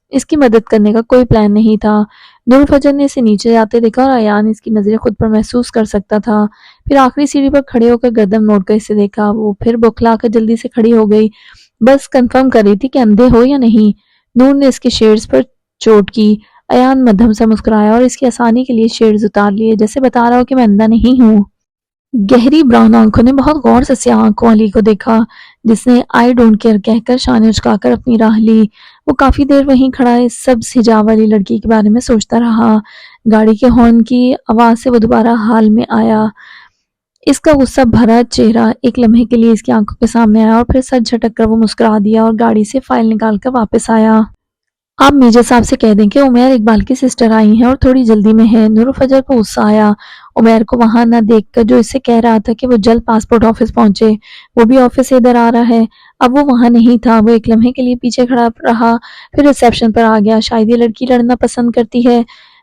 اس کی مدد کرنے کا کوئی پلان نہیں تھا۔ نور فجر نے اسے نیچے جاتے دیکھا اور ایان اس کی نظریں خود پر محسوس کر سکتا تھا۔ پھر آخری سیڑھی پر کھڑے ہو کر گردن موڑ کر اسے دیکھا۔ وہ پھر بوکھلا کر جلدی سے کھڑی ہو گئی، بس کنفرم کر رہی تھی کہ اندھے ہو یا نہیں۔ نور نے اس کے شیڈز پر چوٹ کی۔ ایان مدھم سے مسکرایا اور اس کی آسانی کے لیے شیڈز اتار لیے، جیسے بتا رہا ہو کہ میں اندھا نہیں ہوں۔ گہری براؤن آنکھوں نے بہت غور سے سیاہ آنکھوں والی کو دیکھا، جس نے آئی ڈونٹ کیئر کہہ کر شانے اچکا کر اپنی راہ لی۔ وہ کافی دیر وہیں کھڑا اس سبز حجاب والی لڑکی کے بارے میں سوچتا رہا۔ گاڑی کے ہارن کی آواز سے وہ دوبارہ حال میں آیا۔ اس کا غصہ بھرا چہرہ ایک لمحے کے لیے اس کی آنکھوں کے سامنے آیا اور پھر سر جھٹک کر وہ مسکرا دیا اور گاڑی سے فائل نکال کر واپس آیا۔ آپ میجر صاحب سے کہہ دیں کہ عمیر اقبال کی سسٹر آئی ہیں اور تھوڑی جلدی میں ہے۔ نور فجر کو غصہ آیا عمیر کو وہاں نہ دیکھ کر، جو اس سے کہہ رہا تھا کہ وہ جلد پاسپورٹ آفس پہنچے۔ وہ بھی آفس سے ادھر آ رہا ہے۔ اب وہ وہاں نہیں تھا۔ وہ ایک لمحے کے لیے پیچھے کھڑا رہا، پھر ریسیپشن پر آ گیا۔ شاید یہ لڑکی لڑنا پسند کرتی ہے۔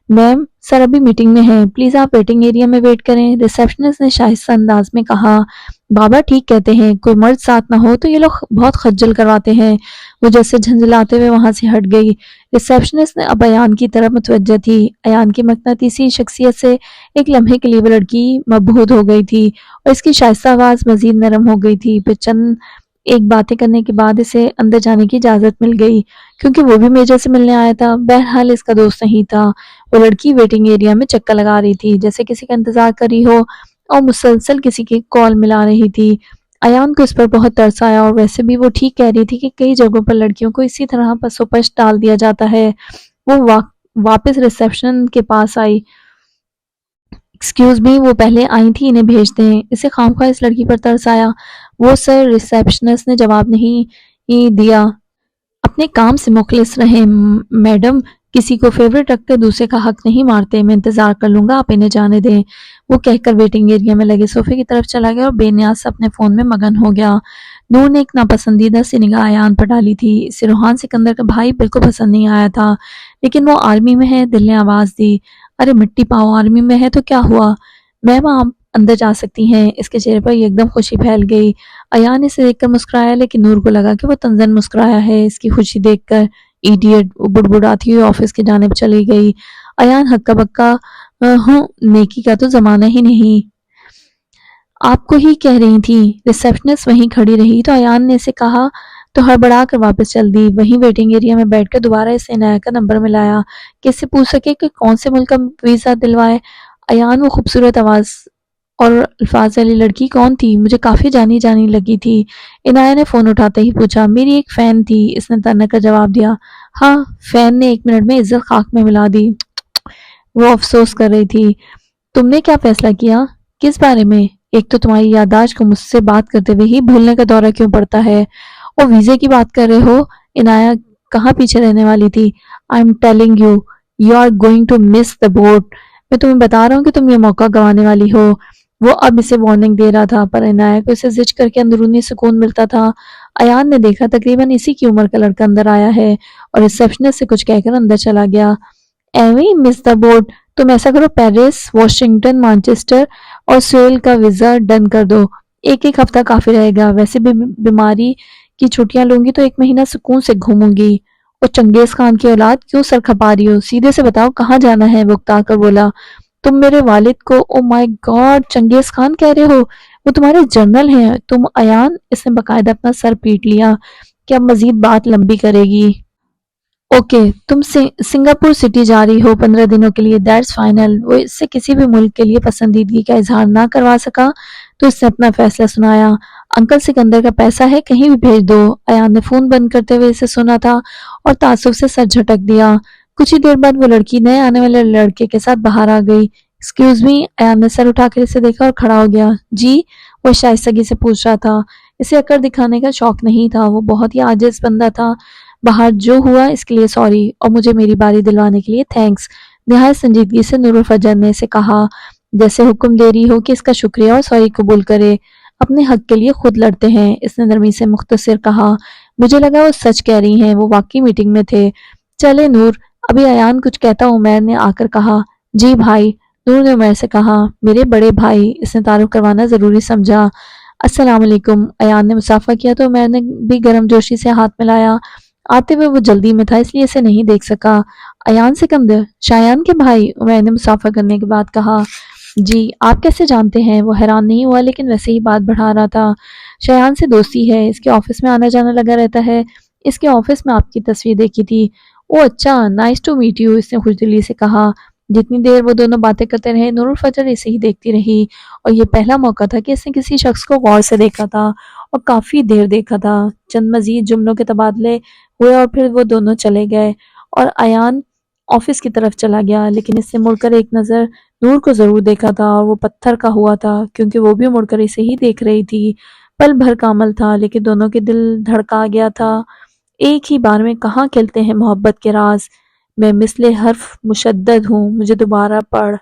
میم، سر ابھی میٹنگ میں ہیں، پلیز آپ ویٹنگ ایریا میں ویٹ کریں، ریسیپشنسٹ نے شائستہ انداز میں کہا۔ بابا ٹھیک کہتے ہیں، کوئی مرد ساتھ نہ ہو تو یہ لوگ بہت خجل کرواتے ہیں۔ وہ جیسے جھنجھلاتے ہوئے وہاں سے ہٹ گئی۔ ریسیپشنسٹ نے اب ایان کی طرف متوجہ تھی۔ ایان کی مقناطیسی شخصیت سے ایک لمحے کے لیے وہ لڑکی مبہوت ہو گئی تھی اور اس کی شائستہ آواز مزید نرم ہو گئی تھی۔ پھر چند ایک باتیں کرنے کے بعد اسے اندر جانے کی اجازت مل گئی، کیونکہ وہ بھی میجر سے ملنے آیا تھا۔ بہرحال اس کا دوست نہیں تھا۔ وہ لڑکی ویٹنگ ایریا میں چکر لگا رہی تھی، جیسے کسی کا انتظار کر رہی ہو اور مسلسل کسی کی کال ملا رہی تھی۔ ایان کو اس پر بہت ترس آیا، اور ویسے بھی وہ ٹھیک کہہ رہی تھی کہ کئی جگہوں پر لڑکیوں کو اسی طرح پس و پش ڈال دیا جاتا ہے۔ وہ واپس ریسیپشن کے پاس آئی۔ ایکسکیوز می، وہ پہلے آئی تھی، انہیں بھیج دیں۔ اسے خواہ اس لڑکی پر ترس آیا۔ وہ سر، ریسیپشنسٹ نے جواب نہیں دیا۔ اپنے کام سے مخلص رہیں میڈم، کسی کو فیورٹ رکھ کر دوسرے کا حق نہیں مارتے۔ میں انتظار کر لوں گا، آپ انہیں جانے دیں۔ وہ کہہ کر ویٹنگ ایریا میں لگے صوفے کی طرف چلا گیا اور بے نیاز سے اپنے فون میں مگن ہو گیا۔ نور نے ایک ناپسندیدہ سی نگاہ ایان پر ڈالی تھی۔ اسے روحان سکندر کا بھائی بالکل پسند نہیں آیا تھا، لیکن وہ آرمی میں ہے۔ دل نے آواز دی، ارے مٹی پاؤ، آرمی میں ہے تو کیا ہوا؟ میم، آپ اندر جا سکتی ہیں۔ اس کے چہرے پر ایک دم خوشی پھیل گئی۔ ایان اسے دیکھ کر مسکرایا، لیکن نور کو لگا کہ وہ طنزاً مسکرایا ہے اس کی خوشی دیکھ کر۔ ایڈیٹ، وہ بڑبڑاتی ہوئی آفس کی جانب چلی گئی۔ ایان ہکا بکا ہوں، نیکی کا تو زمانہ ہی نہیں۔ آپ کو ہی کہہ رہی تھی۔ ریسیپشنسٹ وہیں کھڑی رہی تو ایان نے اسے کہا تو ہڑبڑا کر واپس چل دی۔ وہیں ویٹنگ ایریا میں بیٹھ کر دوبارہ اسے عنایہ کا نمبر ملایا کہ اس سے پوچھ سکے کہ کون سے ملک کا ویزا دلوائے۔ ایان، وہ خوبصورت آواز اور الفاظ والی لڑکی کون تھی؟ مجھے کافی جانی جانی لگی تھی۔ عنایہ نے فون اٹھاتے ہی پوچھا۔ میری ایک فین تھی، اس نے تنک کر جواب دیا۔ ہاں، فین نے 1 منٹ میں عزت خاک میں ملا دی۔ وہ افسوس کر رہی تھی۔ تم نے کیا فیصلہ کیا؟ کس بارے میں؟ ایک تو تمہاری یادداشت کو مجھ سے بات کرتے ہوئے ہی بھولنے کا دورہ کیوں پڑتا ہے؟ اور ویزے کی بات کر رہے ہو؟ عنایہ کہاں پیچھے رہنے والی تھی۔ I'm telling you, you are going to miss the boat۔ میں تمہیں بتا رہا ہوں کہ تم یہ موقع گنوانے والی ہو۔ وہ اب اسے وارننگ دے رہا تھا، پر عنایہ کو اسے زج کر کے اندرونی سکون ملتا تھا۔ ایان نے دیکھا تقریباً اسی کی عمر کا لڑکا اندر آیا ہے اور ریسیپشنسٹ سے کچھ کہہ کر اندر چلا گیا۔ ایویں مس دا بوٹ، تم ایسا کرو، پیرس، واشنگٹن، مانچسٹر اور سیول کا ویزا ڈن کر دو۔ ایک ہفتہ کافی رہے گا، ویسے بھی بیماری کی چھٹیاں لوں گی تو 1 مہینہ سکون سے گھوموں گی۔ اور چنگیز خان کی اولاد، کیوں سر کھپا رہی ہو؟ سیدھے سے بتاؤ کہاں جانا ہے؟ وہ اکتا کر بولا۔ تم میرے والد کو او مائی گاڈ چنگیز خان کہہ رہے ہو؟ وہ تمہارے جنرل ہیں۔ تم ایان، اس نے باقاعدہ اپنا سر پیٹ لیا کہ اب مزید بات لمبی کرے گی۔ اوکے، تم سنگاپور سٹی جا رہی ہو 15 دنوں کے لیے، دیٹس فائنل۔ وہ اس سے کسی بھی ملک کے لیے پسندیدگی کا اظہار نہ کروا سکا تو اس نے اپنا فیصلہ سنایا۔ انکل سکندر کا پیسہ ہے، کہیں بھی بھیج دو۔ ایان نے فون بند کرتے ہوئے اسے سنا تھا اور تعصب سے سر جھٹک دیا۔ کچھ ہی دیر بعد وہ لڑکی نئے آنے والے لڑکے کے ساتھ باہر آ گئی۔ ایکسکیوز می، ایان نے سر اٹھا کر اسے دیکھا اور کھڑا ہو گیا۔ جی؟ وہ شائستگی سے پوچھ رہا تھا۔ اسے اکڑ دکھانے کا شوق نہیں تھا، وہ بہت ہی عاجز بندہ تھا۔ باہر جو ہوا اس کے لیے سوری، اور مجھے میری باری دلوانے کے لیے تھینکس۔ نہایت سنجیدگی سے نور الفجر نے اسے کہا، جیسے حکم دے رہی ہو کہ اس کا شکریہ اور سوری قبول کرے۔ اپنے حق کے لیے خود لڑتے ہیں، اس نے نرمی سے مختصر کہا۔ مجھے لگا وہ سچ کہہ رہی ہیں، وہ واقعی میٹنگ میں تھے۔ چلے نور، ابھی ایان کچھ کہتا عمیر نے آ کر کہا۔ جی بھائی، نور نے عمیر سے کہا۔ میرے بڑے بھائی، اس نے تعارف کروانا ضروری سمجھا۔ السلام علیکم۔ ایان نے مصافحہ کیا تو عمیر نے بھی گرم جوشی سے ہاتھ ملایا۔ آتے ہوئے وہ جلدی میں تھا، اس لیے اسے نہیں دیکھ سکا۔ ایان سکندر، شایان کے بھائی، عمیر نے مسافہ کرنے کے بعد کہا۔ جی، آپ کیسے جانتے ہیں؟ وہ حیران نہیں ہوا لیکن ویسے ہی بات بڑھا رہا تھا۔ شایان سے دوستی ہے، اس کے آفس میں آنا جانا لگا رہتا ہے۔ اس کے آفس میں آپ کی تصویر دیکھی تھی۔ او اچھا، نائس ٹو میٹ یو، اس نے خوش دلی سے کہا۔ جتنی دیر وہ دونوں باتیں کرتے رہے، نور الفجر اسے ہی دیکھتی رہی، اور یہ پہلا موقع تھا کہ اس نے کسی شخص کو غور سے دیکھا تھا، اور کافی دیر دیکھا تھا۔ چند مزید جملوں کے تبادلے ہوئے اور پھر وہ دونوں چلے گئے، اور ایان آفس کی طرف چلا گیا، لیکن اس نے مڑ کر ایک نظر نور کو ضرور دیکھا تھا، اور وہ پتھر کا ہوا تھا کیونکہ وہ بھی مڑ کر اسے ہی دیکھ رہی تھی۔ پل بھر کا عمل تھا لیکن دونوں کے دل دھڑکا گیا تھا۔ ایک ہی بار میں کہاں کھلتے ہیں محبت کے راز۔ میں مثل حرف مشدد ہوں، مجھے دوبارہ پڑھ